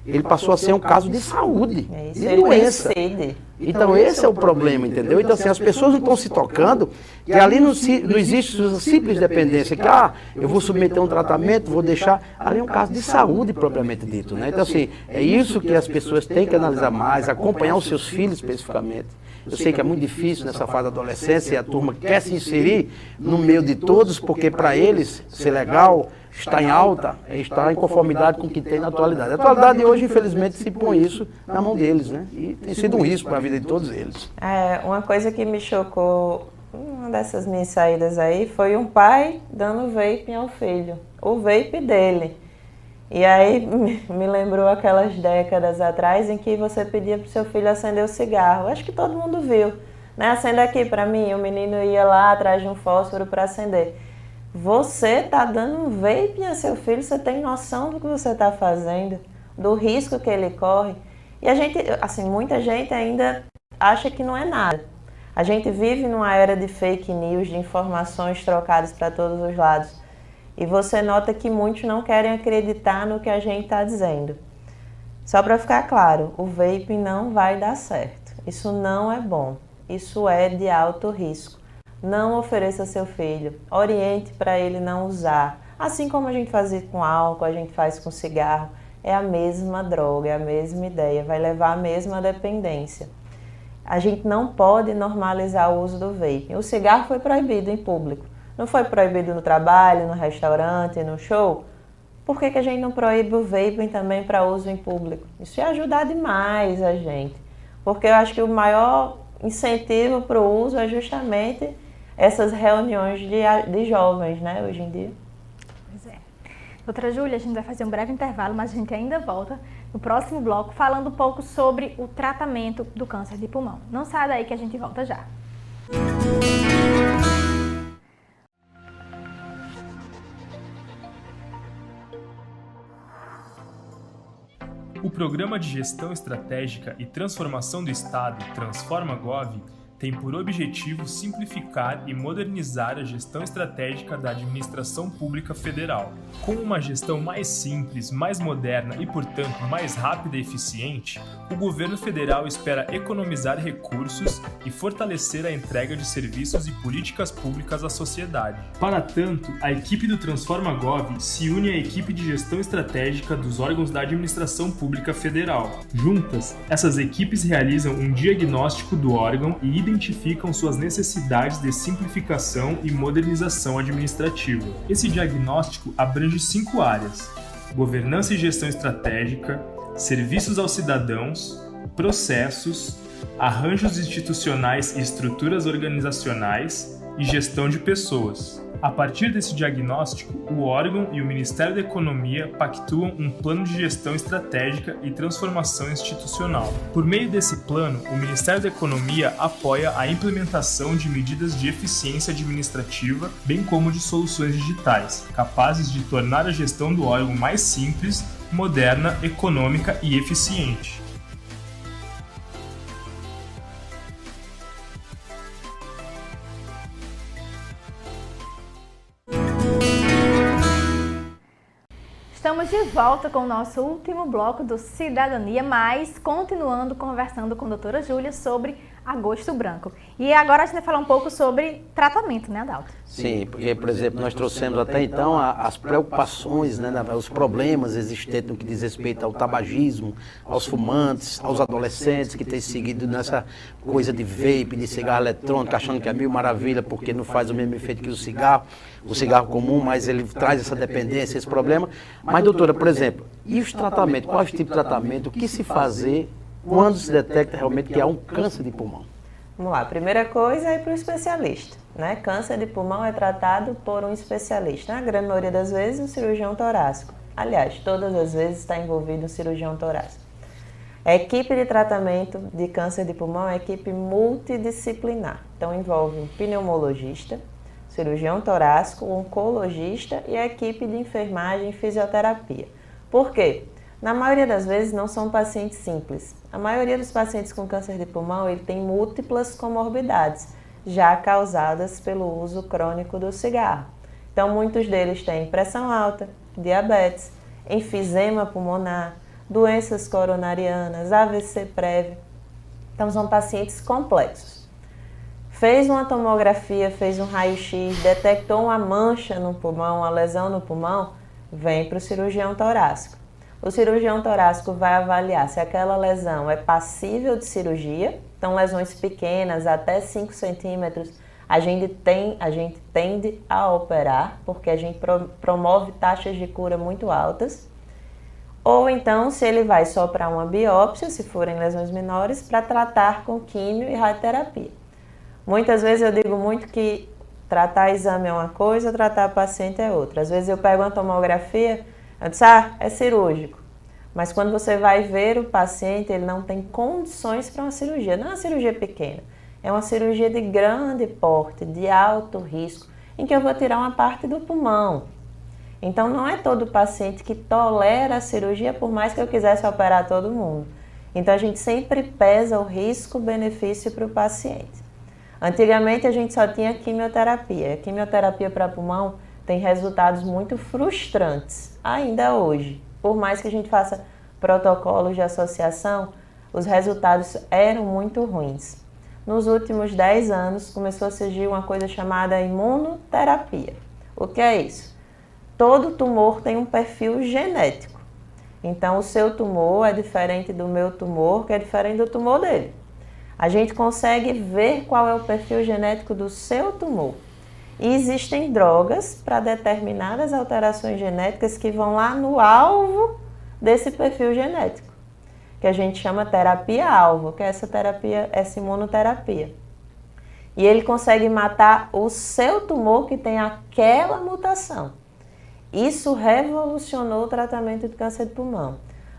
ele passou a ser um caso de saúde, Isso, de ele doença. incide. Então esse é o problema, entendeu? Então assim, as pessoas não estão se tocando que ali não existe simples dependência, que eu vou submeter um tratamento, vou deixar, ali é um caso de saúde propriamente dito, né? Então assim, é isso que as pessoas têm que analisar mais, acompanhar os seus filhos especificamente. Eu sei que é muito difícil nessa fase da adolescência e a turma quer se inserir no meio de todos, porque para eles ser legal, estar em alta, é estar em conformidade com o que tem na atualidade. A atualidade hoje, infelizmente, se põe isso na mão deles, né? E tem sido um risco para a vida de todos eles. Uma coisa que me chocou, uma dessas minhas saídas aí, foi um pai dando vape ao filho, o vape dele. E aí me lembrou aquelas décadas atrás em que você pedia para o seu filho acender o cigarro. Acho que todo mundo viu, né? Acenda aqui para mim, o menino ia lá atrás de um fósforo para acender. Você está dando um vape a seu filho, você tem noção do que você está fazendo, do risco que ele corre. E a gente, assim, muita gente ainda acha que não é nada. A gente vive numa era de fake news, de informações trocadas para todos os lados. E você nota que muitos não querem acreditar no que a gente está dizendo. Só para ficar claro, o vape não vai dar certo. Isso não é bom. Isso é de alto risco. Não ofereça a seu filho. Oriente para ele não usar. Assim como a gente fazia com álcool, a gente faz com cigarro. É a mesma droga, é a mesma ideia. Vai levar à mesma dependência. A gente não pode normalizar o uso do vape. O cigarro foi proibido em público. Não foi proibido no trabalho, no restaurante, no show? Por que a gente não proíbe o vaping também para uso em público? Isso ia ajudar demais a gente. Porque eu acho que o maior incentivo para o uso é justamente essas reuniões de jovens, né, hoje em dia. Pois é. Doutora Júlia, a gente vai fazer um breve intervalo, mas a gente ainda volta no próximo bloco falando um pouco sobre o tratamento do câncer de pulmão. Não saia daí que a gente volta já. O Programa de Gestão Estratégica e Transformação do Estado, Transforma-Gov, tem por objetivo simplificar e modernizar a gestão estratégica da administração pública federal. Com uma gestão mais simples, mais moderna e, portanto, mais rápida e eficiente, o governo federal espera economizar recursos e fortalecer a entrega de serviços e políticas públicas à sociedade. Para tanto, a equipe do Transforma-Gov se une à equipe de gestão estratégica dos órgãos da administração pública federal. Juntas, essas equipes realizam um diagnóstico do órgão e identificam suas necessidades de simplificação e modernização administrativa. Esse diagnóstico abrange 5 áreas: governança e gestão estratégica, serviços aos cidadãos, processos, arranjos institucionais e estruturas organizacionais e gestão de pessoas. A partir desse diagnóstico, o órgão e o Ministério da Economia pactuam um plano de gestão estratégica e transformação institucional. Por meio desse plano, o Ministério da Economia apoia a implementação de medidas de eficiência administrativa, bem como de soluções digitais, capazes de tornar a gestão do órgão mais simples, moderna, econômica e eficiente. Estamos de volta com o nosso último bloco do Cidadania, mas continuando conversando com a doutora Júlia sobre agosto branco. E agora a gente vai falar um pouco sobre tratamento, né, Adalto? Sim, porque, por exemplo, nós trouxemos até então as preocupações, né, os problemas existentes no que diz respeito ao tabagismo, aos fumantes, aos adolescentes que têm seguido nessa coisa de vape, de cigarro eletrônico, achando que é mil maravilha porque não faz o mesmo efeito que o cigarro comum, mas ele traz essa dependência, esse problema. Mas, doutora, por exemplo, e os tratamentos? Qual é o tipo de tratamento? O que se fazer quando se detecta realmente que há um câncer de pulmão? Vamos lá, primeira coisa é ir para o especialista, né? Câncer de pulmão é tratado por um especialista, na grande maioria das vezes um cirurgião torácico. Aliás, todas as vezes está envolvido um cirurgião torácico. A equipe de tratamento de câncer de pulmão é uma equipe multidisciplinar, então envolve um pneumologista, cirurgião torácico, oncologista e a equipe de enfermagem e fisioterapia. Por quê? Na maioria das vezes não são pacientes simples. A maioria dos pacientes com câncer de pulmão ele tem múltiplas comorbidades, já causadas pelo uso crônico do cigarro. Então muitos deles têm pressão alta, diabetes, enfisema pulmonar, doenças coronarianas, AVC prévio. Então, são pacientes complexos. Fez uma tomografia, fez um raio-x, detectou uma mancha no pulmão, uma lesão no pulmão, vem para o cirurgião torácico. O cirurgião torácico vai avaliar se aquela lesão é passível de cirurgia, então lesões pequenas, até 5 centímetros, a gente tende a operar, porque a gente promove taxas de cura muito altas. Ou então, se ele vai só para uma biópsia, se forem lesões menores, para tratar com químio e radioterapia. Muitas vezes eu digo muito que tratar exame é uma coisa, tratar paciente é outra. Às vezes eu pego uma tomografia, eu disse, é cirúrgico. Mas quando você vai ver o paciente, ele não tem condições para uma cirurgia. Não é uma cirurgia pequena, é uma cirurgia de grande porte, de alto risco, em que eu vou tirar uma parte do pulmão. Então, não é todo paciente que tolera a cirurgia, por mais que eu quisesse operar todo mundo. Então, a gente sempre pesa o risco-benefício para o paciente. Antigamente, a gente só tinha quimioterapia. A quimioterapia para pulmão tem resultados muito frustrantes, ainda hoje. Por mais que a gente faça protocolos de associação, os resultados eram muito ruins. Nos últimos 10 anos, começou a surgir uma coisa chamada imunoterapia. O que é isso? Todo tumor tem um perfil genético. Então, o seu tumor é diferente do meu tumor, que é diferente do tumor dele. A gente consegue ver qual é o perfil genético do seu tumor. E existem drogas para determinadas alterações genéticas que vão lá no alvo desse perfil genético, que a gente chama terapia-alvo, que é essa imunoterapia. E ele consegue matar o seu tumor que tem aquela mutação. Isso revolucionou o tratamento de câncer de pulmão.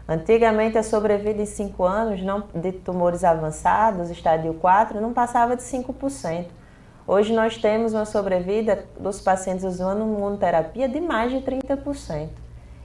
Antigamente, a sobrevida em 5 anos de tumores avançados, estádio 4, não passava de 5%. Hoje nós temos uma sobrevida dos pacientes usando imunoterapia de mais de 30%.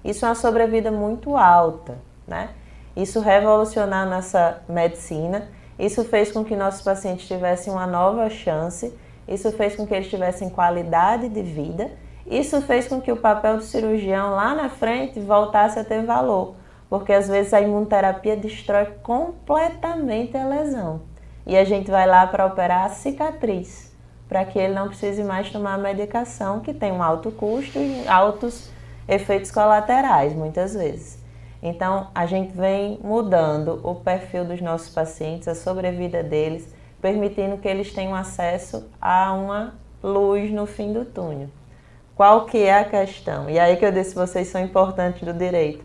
Isso é uma sobrevida muito alta, né? Isso revolucionou a nossa medicina, isso fez com que nossos pacientes tivessem uma nova chance, isso fez com que eles tivessem qualidade de vida, isso fez com que o papel do cirurgião lá na frente voltasse a ter valor, porque às vezes a imunoterapia destrói completamente a lesão. E a gente vai lá para operar a cicatriz, para que ele não precise mais tomar a medicação, que tem um alto custo e altos efeitos colaterais, muitas vezes. Então, a gente vem mudando o perfil dos nossos pacientes, a sobrevida deles, permitindo que eles tenham acesso a uma luz no fim do túnel. Qual que é a questão? E aí que eu disse, vocês são importantes do direito.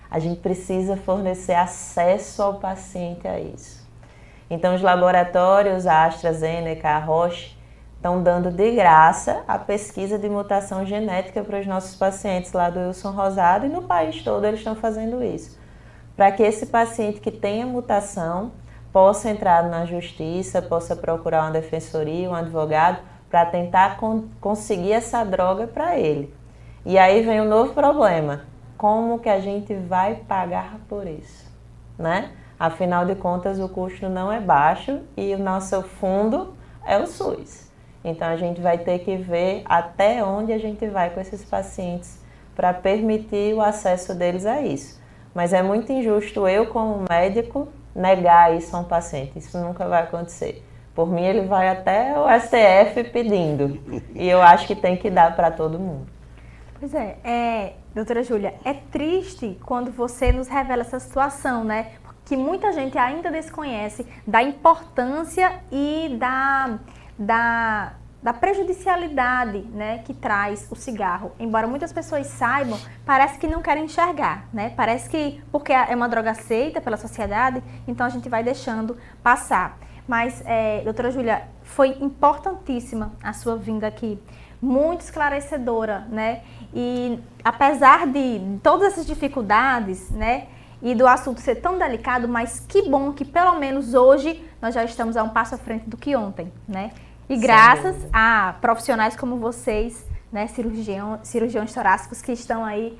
A gente precisa fornecer acesso ao paciente a isso. Então, os laboratórios, a AstraZeneca, a Roche, estão dando de graça a pesquisa de mutação genética para os nossos pacientes lá do Wilson Rosado, e no país todo eles estão fazendo isso. Para que esse paciente que tenha mutação possa entrar na justiça, possa procurar uma defensoria, um advogado, para tentar conseguir essa droga para ele. E aí vem um novo problema. Como que a gente vai pagar por isso, né? Afinal de contas, o custo não é baixo e o nosso fundo é o SUS. Então, a gente vai ter que ver até onde a gente vai com esses pacientes para permitir o acesso deles a isso. Mas é muito injusto eu, como médico, negar isso a um paciente. Isso nunca vai acontecer. Por mim, ele vai até o STF pedindo. E eu acho que tem que dar para todo mundo. Pois é, doutora Júlia, é triste quando você nos revela essa situação, né? Que muita gente ainda desconhece da importância e da prejudicialidade, né, que traz o cigarro. Embora muitas pessoas saibam, parece que não querem enxergar, né? Parece que porque é uma droga aceita pela sociedade, então a gente vai deixando passar. Mas, doutora Júlia, foi importantíssima a sua vinda aqui, muito esclarecedora, né? E apesar de todas essas dificuldades, né, e do assunto ser tão delicado, mas que bom que pelo menos hoje nós já estamos a um passo à frente do que ontem, né? E graças a profissionais como vocês, né, cirurgiões torácicos que estão aí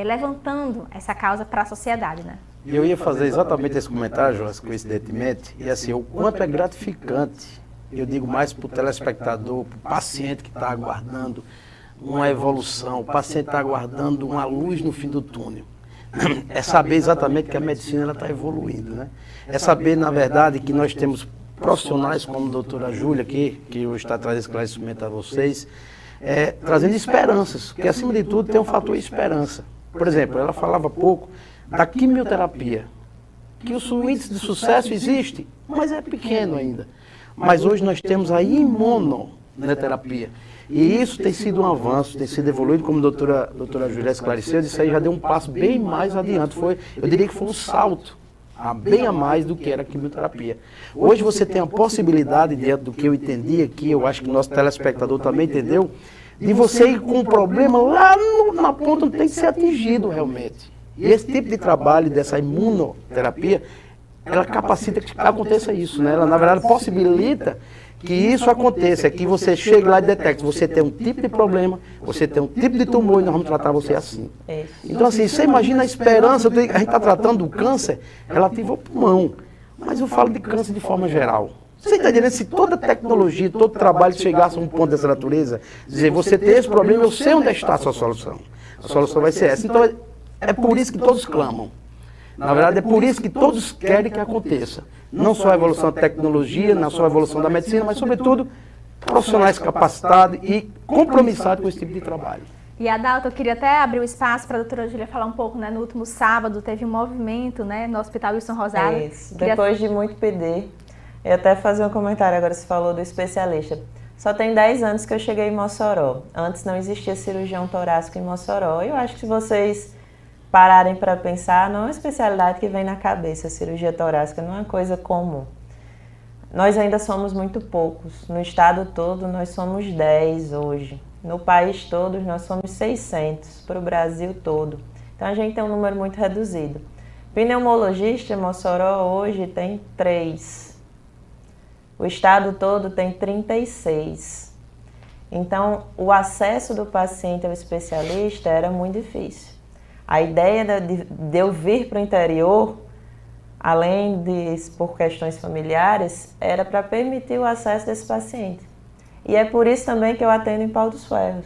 levantando essa causa para a sociedade, né? Eu ia fazer exatamente esse comentário, Joyce, coincidentemente, e assim, o quanto é gratificante, eu digo mais para o telespectador, para o paciente que está aguardando uma evolução, o paciente está aguardando uma luz no fim do túnel. é saber exatamente que a medicina está evoluindo, né? É saber, na verdade, que nós temos profissionais como a doutora Júlia, que hoje está trazendo esclarecimento a vocês, trazendo esperanças, porque acima de tudo tem um fator esperança. Por exemplo, ela falava pouco da quimioterapia, que o índice de sucesso existe, mas é pequeno ainda. Mas hoje nós temos a imunoterapia. E isso tem sido um avanço, tem sido evoluído, como a doutora Júlia esclareceu, isso aí já deu um passo bem mais adiante. Eu diria que foi um salto, bem a mais do que era a quimioterapia. Hoje você tem a possibilidade, dentro do que eu entendi aqui, eu acho que o nosso telespectador também entendeu, de você ir com um problema lá na ponta onde tem que ser atingido realmente. E esse tipo de trabalho, dessa imunoterapia, ela capacita que aconteça isso, né? Ela, na verdade, possibilita que isso aconteça, que você chegue lá e detecte, você tem um tipo de problema, você tem um tipo de tumor e nós vamos tratar você assim. Então, assim, você imagina a esperança, a gente está tratando do câncer relativo ao pulmão, mas eu falo de câncer de forma geral. Você está entendendo? Se toda tecnologia, todo trabalho chegasse a um ponto dessa natureza, dizer, você tem esse problema, eu sei onde está a sua solução. A solução vai ser essa. Então, é por isso que todos clamam. Na verdade, é por isso que todos querem que aconteça. Não só a evolução da tecnologia, não só a evolução da medicina, mas, sobretudo, profissionais capacitados e compromissados com esse tipo de trabalho. E, Adalto, eu queria até abrir o espaço para a doutora Júlia falar um pouco, né? No último sábado teve um movimento, né, no Hospital Wilson Rosado. Isso. Depois de muito pedir, eu até fazer um comentário, agora você falou do especialista. Só tem 10 anos que eu cheguei em Mossoró. Antes não existia cirurgião torácico em Mossoró. Eu acho que se vocês pararem para pensar, não é uma especialidade que vem na cabeça, a cirurgia torácica, não é uma coisa comum. Nós ainda somos muito poucos. No estado todo, nós somos 10 hoje. No país todo, nós somos 600, para o Brasil todo. Então, a gente tem um número muito reduzido. Pneumologista em Mossoró hoje tem 3. O estado todo tem 36. Então, o acesso do paciente ao especialista era muito difícil. A ideia de eu vir para o interior, além de por questões familiares, era para permitir o acesso desse paciente. E é por isso também que eu atendo em Pau dos Ferros,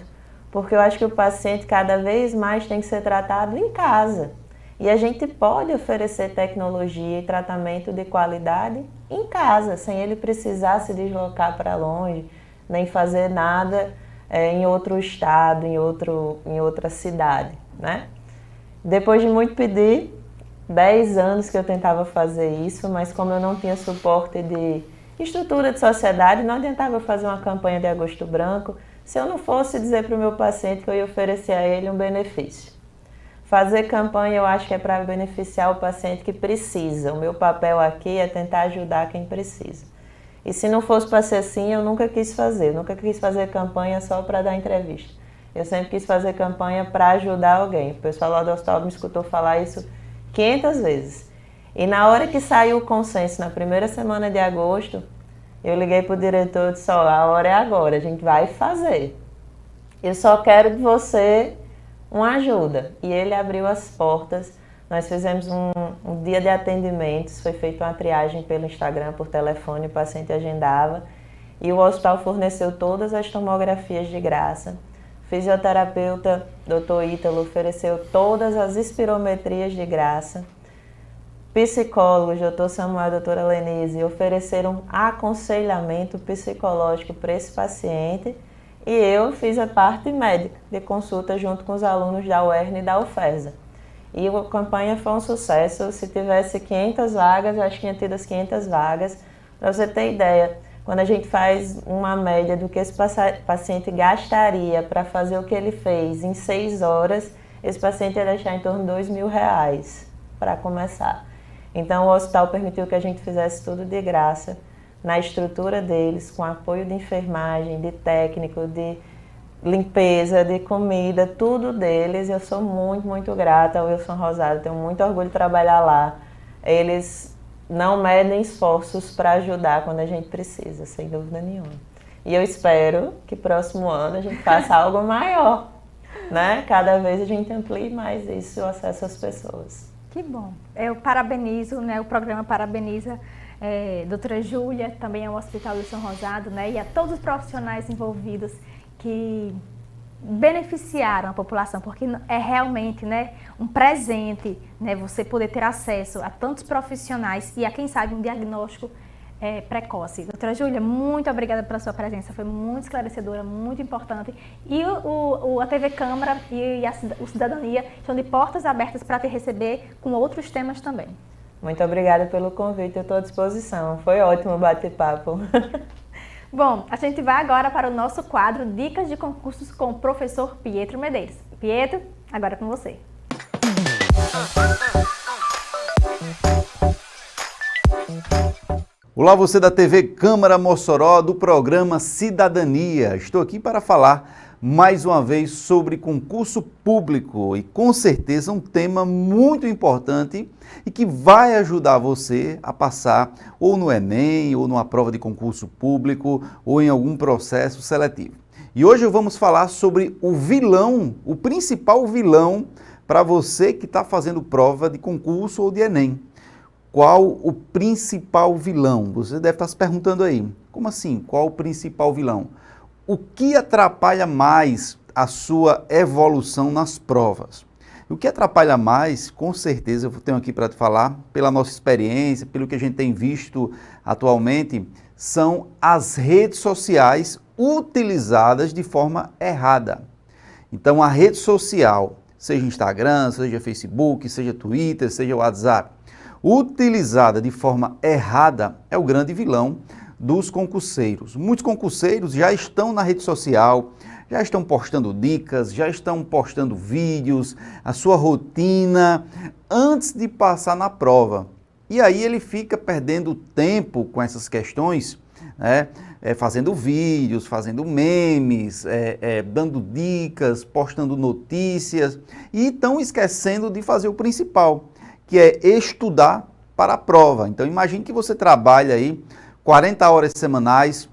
porque eu acho que o paciente cada vez mais tem que ser tratado em casa. E a gente pode oferecer tecnologia e tratamento de qualidade em casa, sem ele precisar se deslocar para longe, nem fazer nada em outro estado, em outra cidade, né? Depois de muito pedir, 10 anos que eu tentava fazer isso, mas como eu não tinha suporte de estrutura de sociedade, não adiantava fazer uma campanha de agosto branco se eu não fosse dizer para o meu paciente que eu ia oferecer a ele um benefício. Fazer campanha eu acho que é para beneficiar o paciente que precisa. O meu papel aqui é tentar ajudar quem precisa. E se não fosse para ser assim, eu nunca quis fazer. Eu nunca quis fazer campanha só para dar entrevista. Eu sempre quis fazer campanha para ajudar alguém. O pessoal lá do hospital me escutou falar isso 500 vezes. E na hora que saiu o consenso, na primeira semana de agosto, eu liguei para o diretor e disse, ó, a hora é agora, a gente vai fazer. Eu só quero de você uma ajuda. E ele abriu as portas. Nós fizemos um dia de atendimentos, foi feita uma triagem pelo Instagram, por telefone, o paciente agendava. E o hospital forneceu todas as tomografias de graça. Fisioterapeuta, Dr. Ítalo, ofereceu todas as espirometrias de graça. Psicólogos, Dr. Samuel e doutora Lenise, ofereceram aconselhamento psicológico para esse paciente. E eu fiz a parte médica de consulta junto com os alunos da UERN e da UFESA. E a campanha foi um sucesso. Se tivesse 500 vagas, eu acho que tinha tido as 500 vagas. Para você ter ideia, quando a gente faz uma média do que esse paciente gastaria para fazer o que ele fez em 6 horas, esse paciente ia deixar em torno de R$2.000 para começar. Então, o hospital permitiu que a gente fizesse tudo de graça, na estrutura deles, com apoio de enfermagem, de técnico, de limpeza, de comida, tudo deles. Eu sou muito, muito grata ao Wilson Rosado, tenho muito orgulho de trabalhar lá. Eles não medem esforços para ajudar quando a gente precisa, sem dúvida nenhuma. E eu espero que próximo ano a gente faça algo maior, né? Cada vez a gente amplie mais isso, o acesso às pessoas. Que bom. Eu parabenizo, né? O programa parabeniza doutora Júlia, também ao Hospital Wilson Rosado, né? E a todos os profissionais envolvidos que beneficiaram a população, porque é realmente, né, um presente, né, você poder ter acesso a tantos profissionais e a, quem sabe, um diagnóstico precoce. Doutora Júlia, muito obrigada pela sua presença, foi muito esclarecedora, muito importante. E a TV Câmara e o Cidadania estão de portas abertas para te receber com outros temas também. Muito obrigada pelo convite, eu estou à disposição. Foi ótimo o bate-papo. Bom, a gente vai agora para o nosso quadro Dicas de Concursos com o professor Pietro Medeiros. Pietro, agora é com você. Olá, você da TV Câmara Mossoró, do programa Cidadania. Estou aqui para falar mais uma vez sobre concurso público e com certeza um tema muito importante e que vai ajudar você a passar ou no Enem, ou numa prova de concurso público, ou em algum processo seletivo. E hoje vamos falar sobre o vilão, o principal vilão para você que está fazendo prova de concurso ou de Enem. Qual o principal vilão? Você deve estar se perguntando aí, como assim? Qual o principal vilão? O que atrapalha mais a sua evolução nas provas? O que atrapalha mais, com certeza, eu tenho aqui para te falar, pela nossa experiência, pelo que a gente tem visto atualmente, são as redes sociais utilizadas de forma errada. Então, a rede social, seja Instagram, seja Facebook, seja Twitter, seja WhatsApp, utilizada de forma errada é o grande vilão dos concurseiros. Muitos concurseiros já estão na rede social, já estão postando dicas, já estão postando vídeos, a sua rotina, antes de passar na prova. E aí ele fica perdendo tempo com essas questões, né? Fazendo vídeos, fazendo memes, dando dicas, postando notícias e estão esquecendo de fazer o principal, que é estudar para a prova. Então imagine que você trabalha aí 40 horas semanais,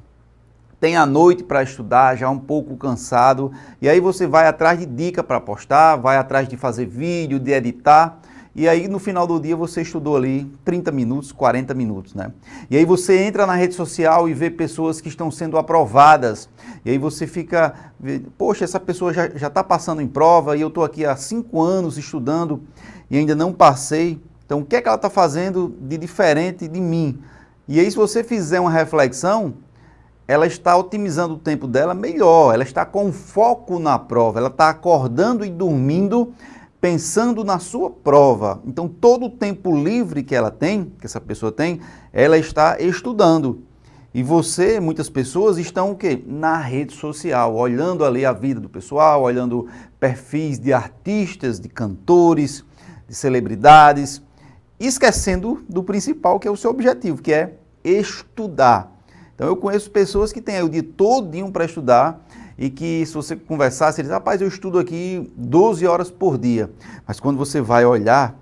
tem a noite para estudar, já um pouco cansado, e aí você vai atrás de dica para postar, vai atrás de fazer vídeo, de editar, e aí no final do dia você estudou ali 30 minutos, 40 minutos, né? E aí você entra na rede social e vê pessoas que estão sendo aprovadas, e aí você fica, poxa, essa pessoa já está passando em prova e eu estou aqui há 5 anos estudando e ainda não passei, então o que é que ela está fazendo de diferente de mim? E aí se você fizer uma reflexão, ela está otimizando o tempo dela melhor, ela está com foco na prova, ela está acordando e dormindo pensando na sua prova. Então todo o tempo livre que ela tem, que essa pessoa tem, ela está estudando. E você, muitas pessoas estão o quê? Na rede social, olhando ali a vida do pessoal, olhando perfis de artistas, de cantores, de celebridades, esquecendo do principal, que é o seu objetivo, que é estudar. Então eu conheço pessoas que têm aí o dia todinho para estudar e que se você conversar, você diz, rapaz, eu estudo aqui 12 horas por dia. Mas quando você vai olhar,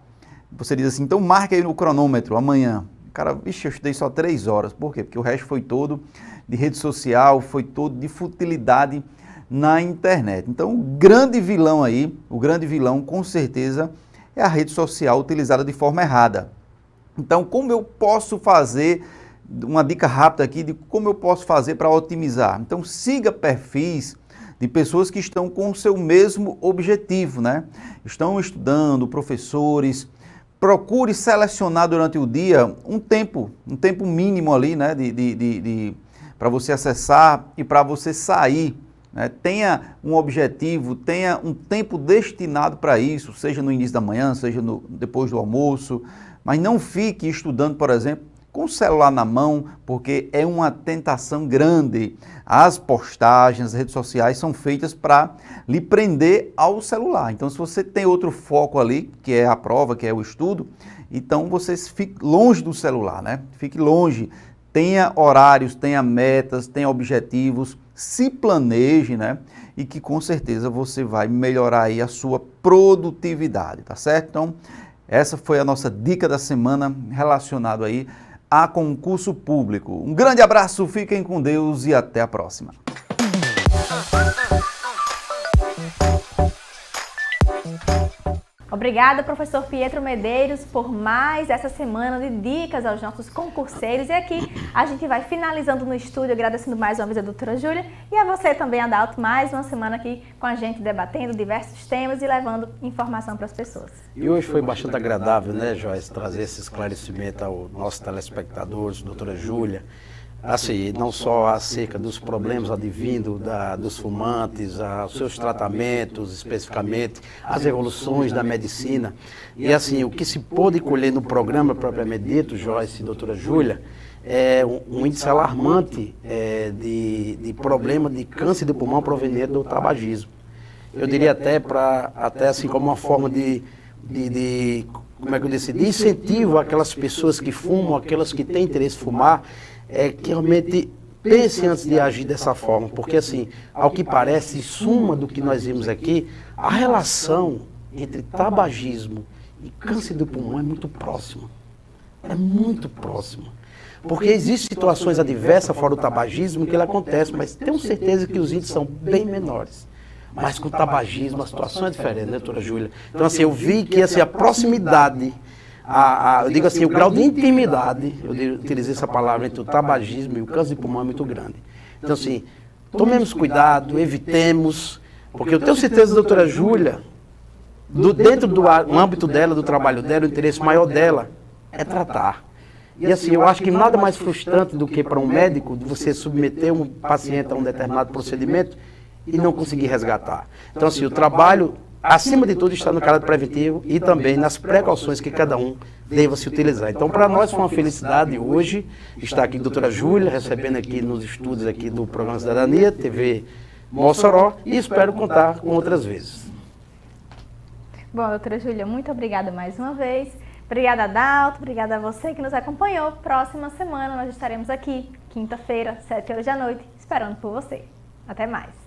você diz assim, então marca aí no cronômetro, amanhã. Cara, vixe, eu estudei só 3 horas. Por quê? Porque o resto foi todo de rede social, foi todo de futilidade na internet. Então o grande vilão aí, o grande vilão com certeza é a rede social utilizada de forma errada. Então como eu posso fazer, uma dica rápida aqui de como eu posso fazer para otimizar. Então siga perfis de pessoas que estão com o seu mesmo objetivo, né? Estão estudando, professores. Procure selecionar durante o dia um tempo mínimo ali, né? Para você acessar e para você sair. Né? Tenha um objetivo, tenha um tempo destinado para isso, seja no início da manhã, seja depois do almoço, mas não fique estudando, por exemplo, com o celular na mão, porque é uma tentação grande. As postagens, as redes sociais são feitas para lhe prender ao celular. Então, se você tem outro foco ali, que é a prova, que é o estudo, então você fique longe do celular, né? Fique longe. Tenha horários, tenha metas, tenha objetivos, se planeje, né? E que com certeza você vai melhorar aí a sua produtividade, tá certo? Então, essa foi a nossa dica da semana relacionada aí a concurso público. Um grande abraço, fiquem com Deus e até a próxima. Obrigada, professor Pietro Medeiros, por mais essa semana de dicas aos nossos concurseiros. E aqui a gente vai finalizando no estúdio, agradecendo mais uma vez a doutora Júlia e a você também, Adalto, mais uma semana aqui com a gente, debatendo diversos temas e levando informação para as pessoas. E hoje foi bastante agradável, né, Joyce, trazer esse esclarecimento aos nossos telespectadores, doutora Júlia, assim, não só acerca dos problemas advindo dos fumantes, os seus tratamentos especificamente, as evoluções da medicina. E assim, o que se pôde colher no programa propriamente dito, Joyce e doutora Júlia, é um índice alarmante de problema de câncer de pulmão proveniente do tabagismo. Eu diria até assim como uma forma como é que eu disse, de incentivo àquelas pessoas que fumam, aquelas que têm interesse em fumar, que realmente pensem antes de agir dessa forma, porque assim, ao que parece, em suma do que nós vimos aqui, a relação entre tabagismo e câncer do pulmão é muito próxima. É muito próxima. Porque existem situações adversas fora do tabagismo que ele acontece, mas tenho certeza que os índices são bem menores. Mas com o tabagismo a situação é diferente, né, doutora Júlia? Então assim, eu vi que assim, a proximidade, eu digo assim, o grau de intimidade, eu utilizei essa palavra, entre o tabagismo e o câncer de pulmão é muito grande. Então assim, tomemos cuidado, evitemos, porque eu tenho certeza, doutora Júlia, dentro do âmbito dela, do trabalho dela, o interesse maior dela é tratar. E assim, eu acho que nada mais frustrante do que para um médico você submeter um paciente a um determinado procedimento e não conseguir resgatar. Então assim, o trabalho, acima de tudo, está no caráter preventivo e também nas precauções que cada um deva se utilizar. Então, para nós foi uma felicidade hoje estar aqui com a doutora Júlia, recebendo aqui nos estúdios aqui do programa Cidadania, TV Mossoró, e espero contar com outras vezes. Bom, doutora Júlia, muito obrigada mais uma vez. Obrigada, Adalto, obrigada a você que nos acompanhou. Próxima semana nós estaremos aqui, quinta-feira, 7 horas da noite, esperando por você. Até mais.